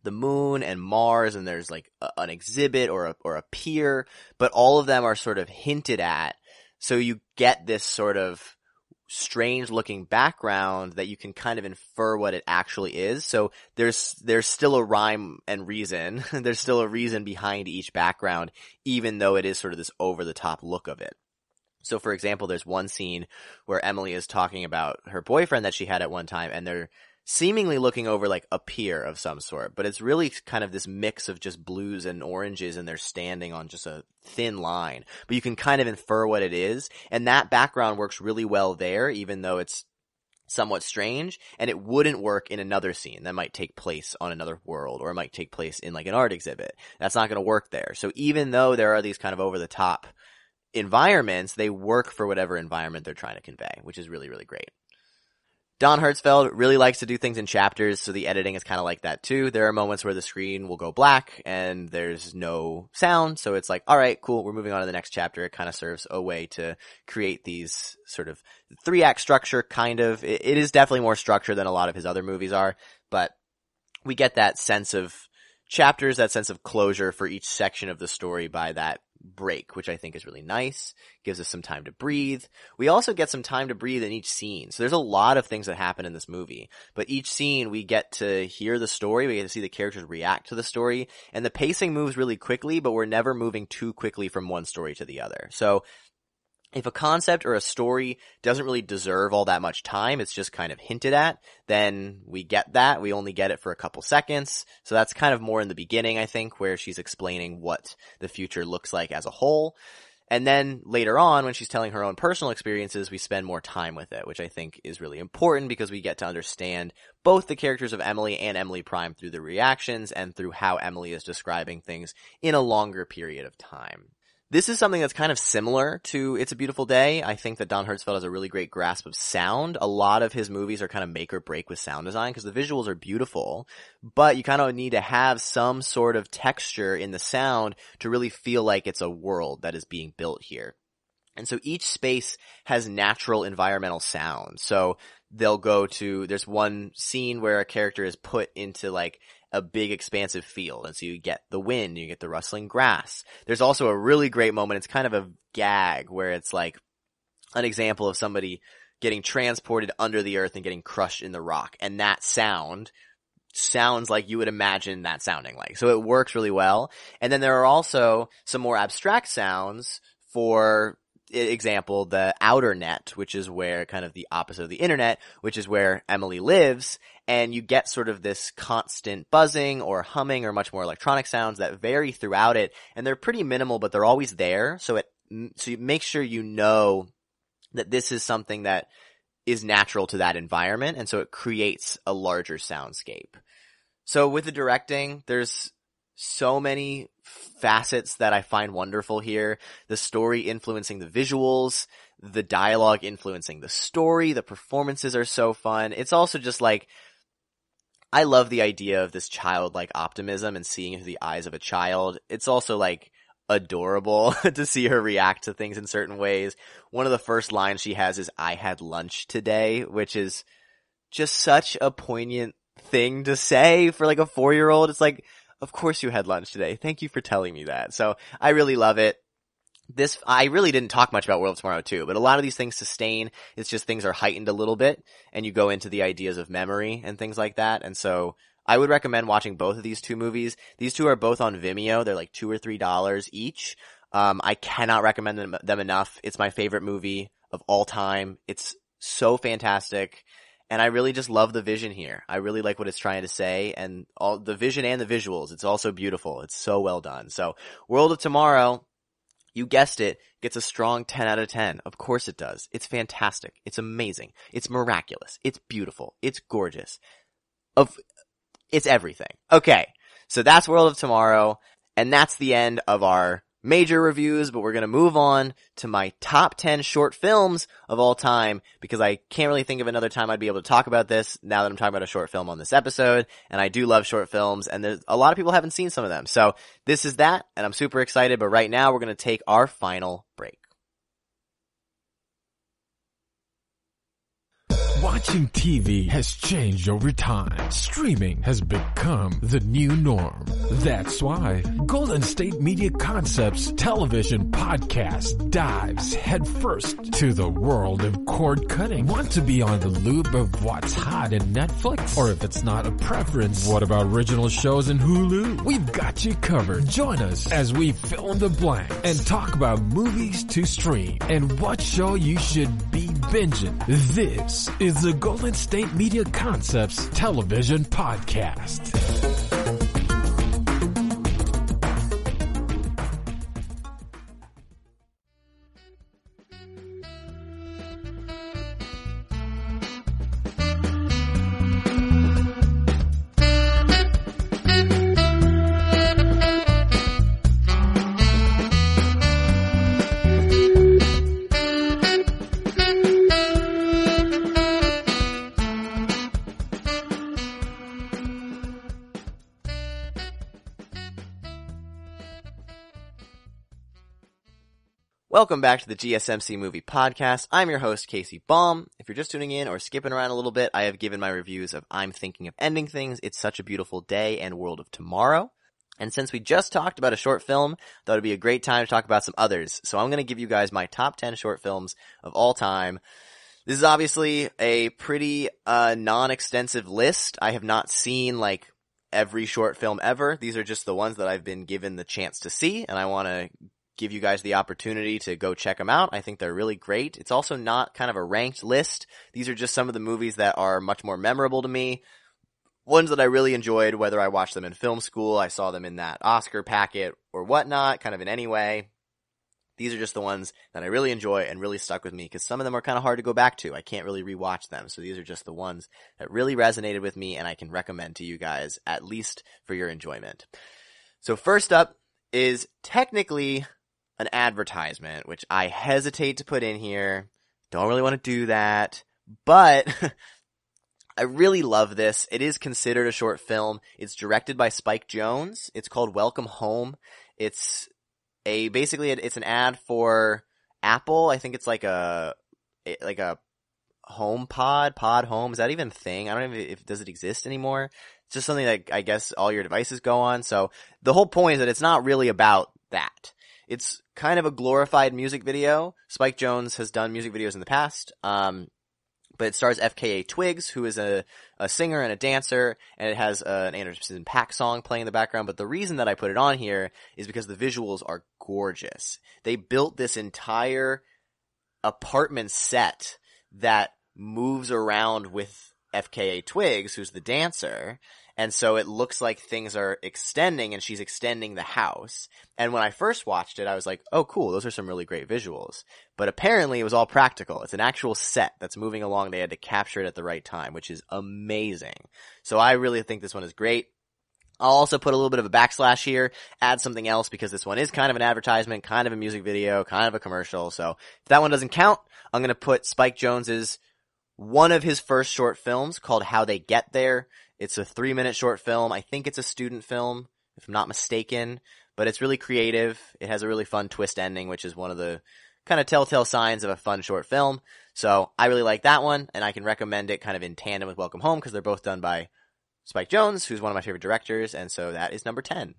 the moon and Mars and there's like an exhibit or a pier, but all of them are sort of hinted at. So you get this sort of strange looking background that you can kind of infer what it actually is. So there's still a rhyme and reason. There's still a reason behind each background, even though it is sort of this over the top look of it. So for example, there's one scene where Emily is talking about her boyfriend that she had at one time, and they're seemingly looking over like a pier of some sort, but it's really kind of this mix of just blues and oranges and they're standing on just a thin line, but you can kind of infer what it is. And that background works really well there, even though it's somewhat strange, and it wouldn't work in another scene that might take place on another world, or it might take place in like an art exhibit. That's not going to work there. So even though there are these kind of over the top environments, they work for whatever environment they're trying to convey, which is really, really great. Don Hertzfeldt really likes to do things in chapters, so the editing is kind of like that too. There are moments where the screen will go black and there's no sound, so it's like, all right, cool, we're moving on to the next chapter. It kind of serves a way to create these sort of 3-act structure, kind of. It is definitely more structured than a lot of his other movies are, but we get that sense of chapters, that sense of closure for each section of the story by that break, which I think is really nice. Gives us some time to breathe. We also get some time to breathe in each scene. So there's a lot of things that happen in this movie, but each scene we get to hear the story, we get to see the characters react to the story, and the pacing moves really quickly, but we're never moving too quickly from one story to the other. So if a concept or a story doesn't really deserve all that much time, it's just kind of hinted at, then we get that. We only get it for a couple seconds. So that's kind of more in the beginning, I think, where she's explaining what the future looks like as a whole. And then later on, when she's telling her own personal experiences, we spend more time with it, which I think is really important because we get to understand both the characters of Emily and Emily Prime through the reactions and through how Emily is describing things in a longer period of time. This is something that's kind of similar to It's a Beautiful Day. I think that Don Hertzfeldt has a really great grasp of sound. A lot of his movies are kind of make or break with sound design because the visuals are beautiful, but you kind of need to have some sort of texture in the sound to really feel like it's a world that is being built here. And so each space has natural environmental sound. So there's one scene where a character is put into like a big expansive field. And so you get the wind, you get the rustling grass. There's also a really great moment. It's kind of a gag where it's like an example of somebody getting transported under the earth and getting crushed in the rock. And that sounds like you would imagine that sounding like. So it works really well. And then there are also some more abstract sounds, for example, the outer net, which is where kind of the opposite of the internet, which is where Emily lives. And you get sort of this constant buzzing or humming or much more electronic sounds that vary throughout it. And they're pretty minimal, but they're always there. So you make sure you know that this is something that is natural to that environment. And so it creates a larger soundscape. So with the directing, there's so many facets that I find wonderful here. The story influencing the visuals, the dialogue influencing the story, the performances are so fun. It's also just like, I love the idea of this childlike optimism and seeing it through the eyes of a child. It's also like adorable to see her react to things in certain ways. One of the first lines she has is, "I had lunch today," which is just such a poignant thing to say for like a 4-year-old. It's like, of course you had lunch today. Thank you for telling me that. So I really love it. I really didn't talk much about World of Tomorrow 2, but a lot of these things sustain. It's just things are heightened a little bit, and you go into the ideas of memory and things like that. And so I would recommend watching both of these two movies. These two are both on Vimeo. They're like $2 or $3 each. I cannot recommend them enough. It's my favorite movie of all time. It's so fantastic. And I really just love the vision here. I really like what it's trying to say, and all the vision and the visuals. It's also beautiful. It's so well done. So World of Tomorrow, you guessed it, gets a strong 10 out of 10. Of course it does. It's fantastic. It's amazing. It's miraculous. It's beautiful. It's gorgeous. It's everything. Okay. So that's World of Tomorrow, and that's the end of our major reviews, but we're going to move on to my top 10 short films of all time, because I can't really think of another time I'd be able to talk about this now that I'm talking about a short film on this episode, and I do love short films, and there's a lot of people haven't seen some of them. So this is that, and I'm super excited, but right now we're going to take our final break. Watching TV has changed over time. Streaming has become the new norm. That's why Golden State Media Concepts television podcast dives headfirst to the world of cord cutting. Want to be on the loop of what's hot in Netflix? Or if it's not a preference, what about original shows in Hulu? We've got you covered. Join us as we fill in the blank and talk about movies to stream and what show you should be binging. This is the Golden State Media Concepts television podcast. Welcome back to the GSMC Movie Podcast. I'm your host, Casey Baum. If you're just tuning in or skipping around a little bit, I have given my reviews of I'm Thinking of Ending Things, It's Such a Beautiful Day, and World of Tomorrow. And since we just talked about a short film, thought it would be a great time to talk about some others. So I'm going to give you guys my top 10 short films of all time. This is obviously a pretty non-extensive list. I have not seen like every short film ever. These are just the ones that I've been given the chance to see, and I want to give you guys the opportunity to go check them out. I think they're really great. It's also not kind of a ranked list. These are just some of the movies that are much more memorable to me. Ones that I really enjoyed, whether I watched them in film school, I saw them in that Oscar packet or whatnot, kind of in any way. These are just the ones that I really enjoy and really stuck with me, because some of them are kind of hard to go back to. I can't really rewatch them. So these are just the ones that really resonated with me and I can recommend to you guys, at least for your enjoyment. So first up is technically an advertisement, which I hesitate to put in here. Don't really want to do that, but I really love this. It is considered a short film. It's directed by Spike Jonze. It's called Welcome Home. It's an ad for Apple. I think it's like a pod home. Is that even a thing? I don't even if does it exist anymore? It's just something that I guess all your devices go on. So the whole point is that it's not really about that. It's kind of a glorified music video. Spike Jonze has done music videos in the past. But it stars FKA Twigs, who is a singer and a dancer, and it has an Anderson .Paak song playing in the background. But the reason that I put it on here is because the visuals are gorgeous. They built this entire apartment set that moves around with FKA Twigs, who's the dancer. And so it looks like things are extending, and she's extending the house. And when I first watched it, I was like, oh cool, those are some really great visuals. But apparently it was all practical. It's an actual set that's moving along. They had to capture it at the right time, which is amazing. So I really think this one is great. I'll also put a little bit of a backslash here, add something else, because this one is kind of an advertisement, kind of a music video, kind of a commercial. So if that one doesn't count, I'm going to put Spike Jonze's one of his first short films called How They Get There. It's a 3-minute short film. I think it's a student film, if I'm not mistaken, but it's really creative. It has a really fun twist ending, which is one of the kind of telltale signs of a fun short film. So I really like that one, and I can recommend it kind of in tandem with Welcome Home, because they're both done by Spike Jonze, who's one of my favorite directors, and so that is number 10.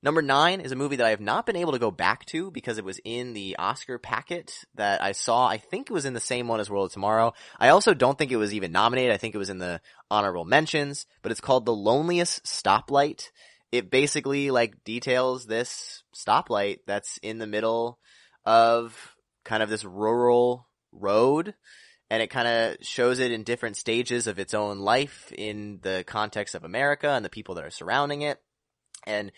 Number 9 is a movie that I have not been able to go back to because it was in the Oscar packet that I saw. I think it was in the same one as World of Tomorrow. I also don't think it was even nominated. I think it was in the honorable mentions, but it's called The Loneliest Stoplight. It basically details this stoplight that's in the middle of kind of this rural road, and it kind of shows it in different stages of its own life in the context of America and the people that are surrounding it. And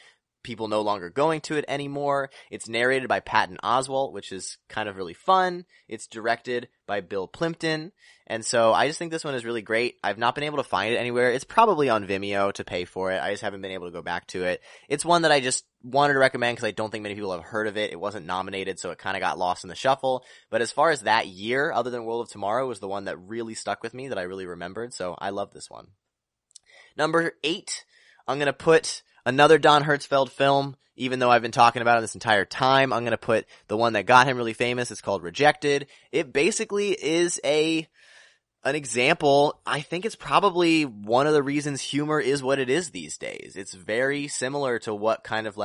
people no longer going to it anymore. It's narrated by Patton Oswalt, which is kind of really fun. It's directed by Bill Plimpton. And so I just think this one is really great. I've not been able to find it anywhere. It's probably on Vimeo to pay for it. I just haven't been able to go back to it. It's one that I just wanted to recommend because I don't think many people have heard of it. It wasn't nominated, so it kind of got lost in the shuffle. But as far as that year, other than World of Tomorrow, was the one that really stuck with me, that I really remembered. So I love this one. Number 8, I'm going to put another Don Hertzfeldt film, even though I've been talking about it this entire time. I'm going to put the one that got him really famous. It's called Rejected. It basically is an example. I think it's probably one of the reasons humor is what it is these days. It's very similar to what kind of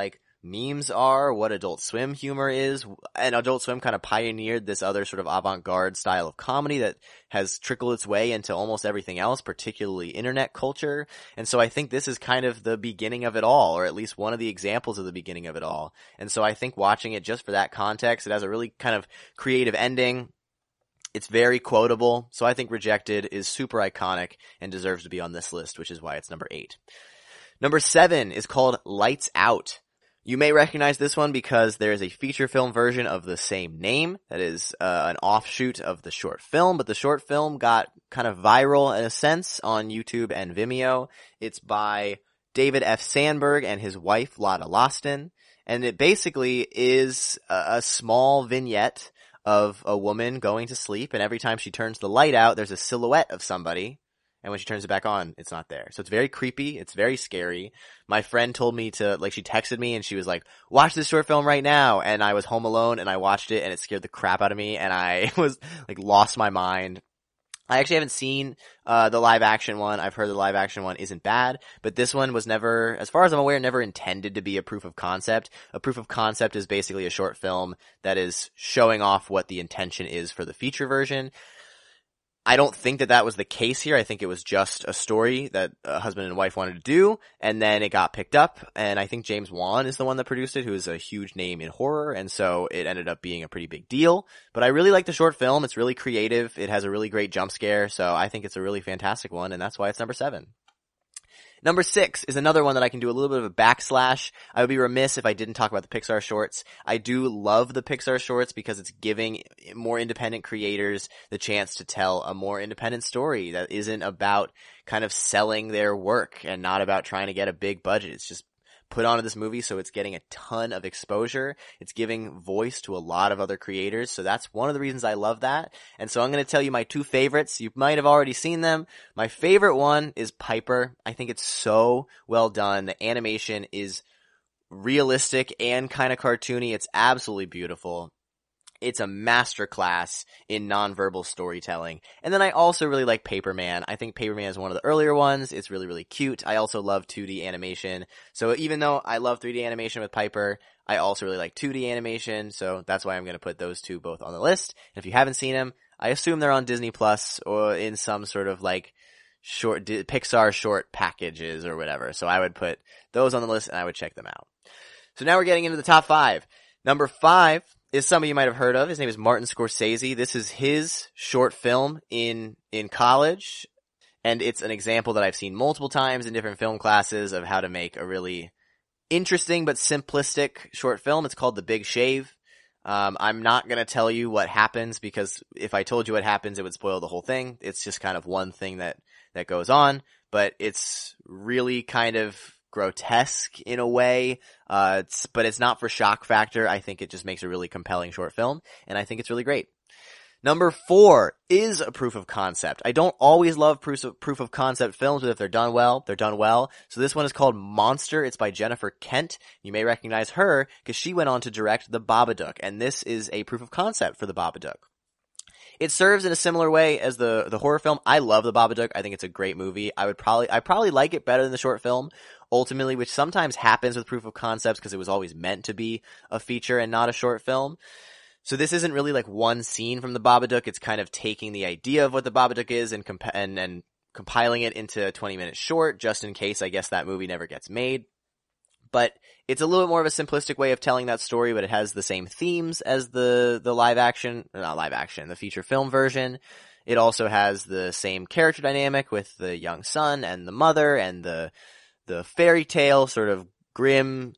memes are, what Adult Swim humor is, and Adult Swim kind of pioneered this other sort of avant-garde style of comedy that has trickled its way into almost everything else, particularly internet culture. And so I think this is kind of the beginning of it all, or at least one of the examples of the beginning of it all. And so I think watching it just for that context, it has a really kind of creative ending. It's very quotable, so I think Rejected is super iconic and deserves to be on this list, which is why it's number 8. Number 7 is called Lights Out. You may recognize this one because there is a feature film version of the same name that is an offshoot of the short film, but the short film got kind of viral in a sense on YouTube and Vimeo. It's by David F. Sandberg and his wife, Lotta Loston, and it basically is a small vignette of a woman going to sleep, and every time she turns the light out, there's a silhouette of somebody. And when she turns it back on, it's not there. So it's very creepy. It's very scary. My friend told me to, she texted me and she was like, watch this short film right now. And I was home alone and I watched it and it scared the crap out of me. And I was lost my mind. I actually haven't seen, the live action one. I've heard the live action one isn't bad, but this one was never, as far as I'm aware, never intended to be a proof of concept. A proof of concept is basically a short film that is showing off what the intention is for the feature version. I don't think that was the case here. I think it was just a story that a husband and wife wanted to do, and then it got picked up, and I think James Wan is the one that produced it, who is a huge name in horror, and so it ended up being a pretty big deal. But I really like the short film. It's really creative. It has a really great jump scare, so I think it's a really fantastic one, and that's why it's number 7. Number 6 is another one that I can do a little bit of a backslash. I would be remiss if I didn't talk about the Pixar shorts. I do love the Pixar shorts because it's giving more independent creators the chance to tell a more independent story that isn't about kind of selling their work and not about trying to get a big budget. It's just put onto this movie, so it's getting a ton of exposure. It's giving voice to a lot of other creators, so that's one of the reasons I love that. And so I'm going to tell you my 2 favorites. You might have already seen them. My favorite one is Piper. I think it's so well done. The animation is realistic and kind of cartoony. It's absolutely beautiful. It's a masterclass in nonverbal storytelling. And then I also really like Paperman. I think Paperman is one of the earlier ones. It's really, really cute. I also love 2D animation. So even though I love 3D animation with Piper, I also really like 2D animation. So that's why I'm going to put those two both on the list. And if you haven't seen them, I assume they're on Disney Plus or in some sort of like short Pixar short packages or whatever. So I would put those on the list and I would check them out. So now we're getting into the top 5. Number 5 is somebody you might have heard of. His name is Martin Scorsese. This is his short film in college, and it's an example that I've seen multiple times in different film classes of how to make a really interesting but simplistic short film. It's called The Big Shave. I'm not going to tell you what happens because if I told you what happens, it would spoil the whole thing. It's just kind of one thing that goes on, but it's really kind of grotesque in a way, but it's not for shock factor. I think it just makes a really compelling short film, and I think it's really great. Number 4 is a proof of concept. I don't always love proof of concept films, but if they're done well, they're done well. So this one is called Monster. It's by Jennifer Kent. You may recognize her because she went on to direct The Babadook, and this is a proof of concept for The Babadook. It serves in a similar way as the horror film. I love The Babadook. I think it's a great movie. I probably like it better than the short film, ultimately, which sometimes happens with proof of concepts because it was always meant to be a feature and not a short film. So this isn't really like one scene from The Babadook. It's kind of taking the idea of what The Babadook is and compiling it into a 20-minute short, just in case, I guess, that movie never gets made. But it's a little bit more of a simplistic way of telling that story, but it has the same themes as the the feature film version. It also has the same character dynamic with the young son and the mother and the fairy tale sort of grim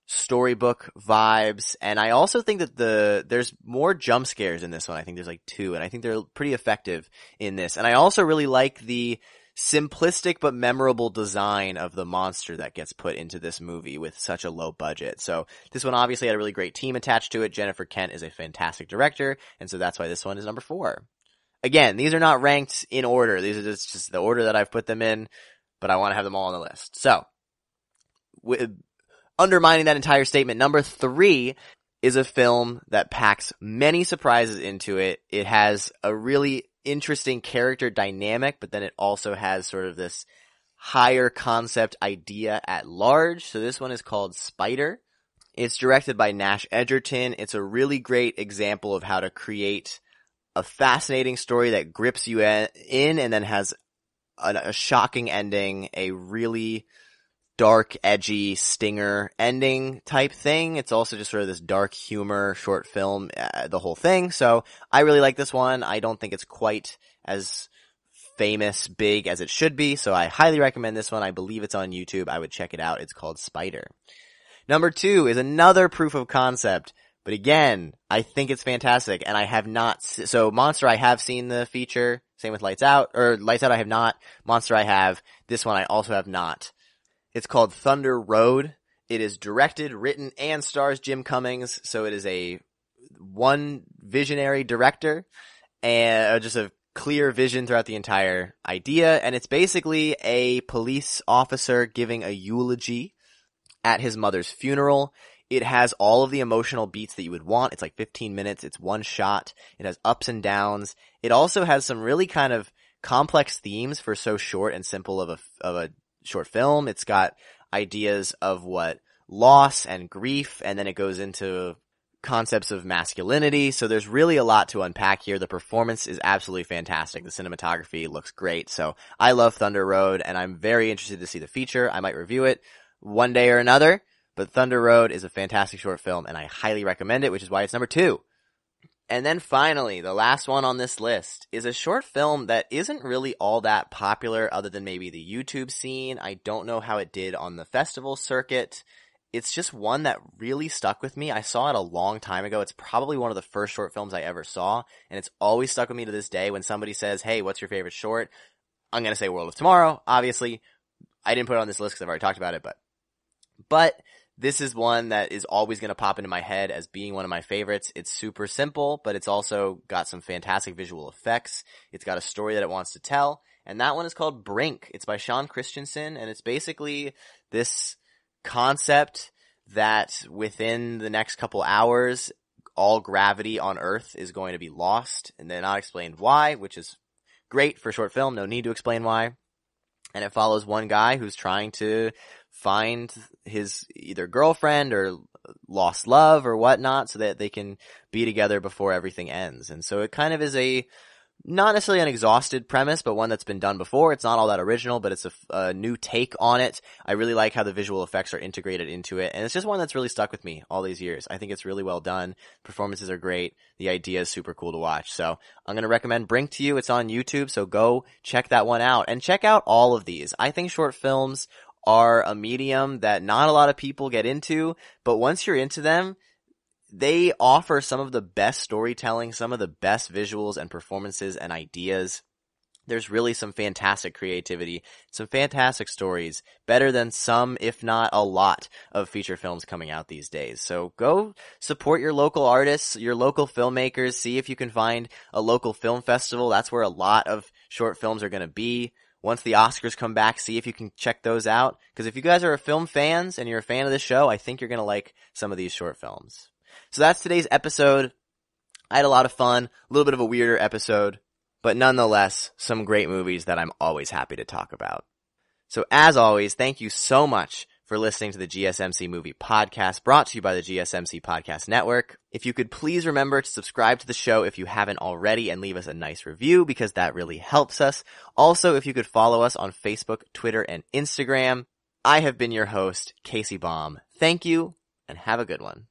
storybook vibes. And I also think that there's more jump scares in this one. I think there's like 2, and I think they're pretty effective in this. And I also really like the simplistic but memorable design of the monster that gets put into this movie with such a low budget. So this one obviously had a really great team attached to it. Jennifer Kent is a fantastic director, and so that's why this one is number 4. Again, these are not ranked in order. These are just the order that I've put them in, but I want to have them all on the list. So, undermining that entire statement, number 3 is a film that packs many surprises into it. It has a really interesting character dynamic, but then it also has sort of this higher concept idea at large. So this one is called Spider. It's directed by Nash Edgerton. It's a really great example of how to create a fascinating story that grips you in and then has a shocking ending, a really dark, edgy, stinger ending type thing. It's also just sort of this dark humor short film, the whole thing. So I really like this one. I don't think it's quite as famous, big as it should be. So I highly recommend this one. I believe it's on YouTube. I would check it out. It's called Spider. Number 2 is another proof of concept. But again, I think it's fantastic. And I have not, so Monster, I have seen the feature. Same with Lights Out, or Lights Out I have not. Monster I have. This one I also have not. It's called Thunder Road. It is directed, written, and stars Jim Cummings. So it is one visionary director and just a clear vision throughout the entire idea. And it's basically a police officer giving a eulogy at his mother's funeral. It has all of the emotional beats that you would want. It's like 15 minutes. It's one shot. It has ups and downs. It also has some really kind of complex themes for so short and simple of a short film. It's got ideas of what loss and grief, and then it goes into concepts of masculinity. So there's really a lot to unpack here. The performance is absolutely fantastic. The cinematography looks great. So I love Thunder Road, and I'm very interested to see the feature. I might review it one day or another, but Thunder Road is a fantastic short film, and I highly recommend it, which is why it's number 2. And then finally, the last one on this list is a short film that isn't really all that popular other than maybe the YouTube scene. I don't know how it did on the festival circuit. It's just one that really stuck with me. I saw it a long time ago. It's probably one of the first short films I ever saw, and it's always stuck with me to this day. When somebody says, hey, what's your favorite short? I'm going to say World of Tomorrow, obviously. I didn't put it on this list because I've already talked about it, but this is one that is always going to pop into my head as being one of my favorites. It's super simple, but it's also got some fantastic visual effects. It's got a story that it wants to tell, and that one is called Brink. It's by Sean Christensen, and it's basically this concept that within the next couple hours, all gravity on Earth is going to be lost, and they're not explained why, which is great for a short film. No need to explain why. And it follows one guy who's trying to find his either girlfriend or lost love or whatnot so that they can be together before everything ends. And so it kind of is not necessarily an exhausted premise, but one that's been done before. It's not all that original, but it's a new take on it. I really like how the visual effects are integrated into it, and it's just one that's really stuck with me all these years. I think it's really well done. Performances are great. The idea is super cool to watch. So I'm going to recommend Brink to you. It's on YouTube, so go check that one out. And check out all of these. I think short films are a medium that not a lot of people get into, but once you're into them, they offer some of the best storytelling, some of the best visuals and performances and ideas. There's really some fantastic creativity, some fantastic stories, better than some, if not a lot, of feature films coming out these days. So go support your local artists, your local filmmakers, see if you can find a local film festival. That's where a lot of short films are going to be. Once the Oscars come back, see if you can check those out. Because if you guys are film fans and you're a fan of this show, I think you're going to like some of these short films. So that's today's episode. I had a lot of fun, a little bit of a weirder episode, but nonetheless, some great movies that I'm always happy to talk about. So as always, thank you so much for listening to the GSMC Movie Podcast, brought to you by the GSMC Podcast Network. If you could please remember to subscribe to the show if you haven't already and leave us a nice review, because that really helps us. Also, if you could follow us on Facebook, Twitter, and Instagram. I have been your host, Casey Baum. Thank you, and have a good one.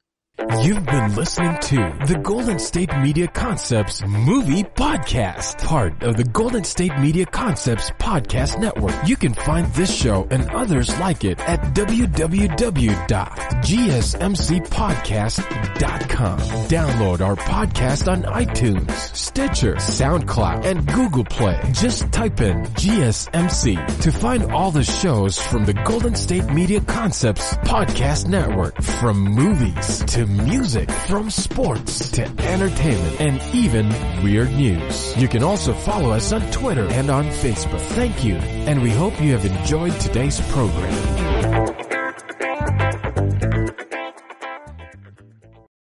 You've been listening to the Golden State Media Concepts Movie Podcast, part of the Golden State Media Concepts Podcast Network. You can find this show and others like it at www.gsmcpodcast.com. Download our podcast on iTunes, Stitcher, SoundCloud, and Google Play. Just type in GSMC to find all the shows from the Golden State Media Concepts Podcast Network, from movies to music, from sports to entertainment, and even weird news. You can also follow us on Twitter and on Facebook. Thank you, and we hope you have enjoyed today's program.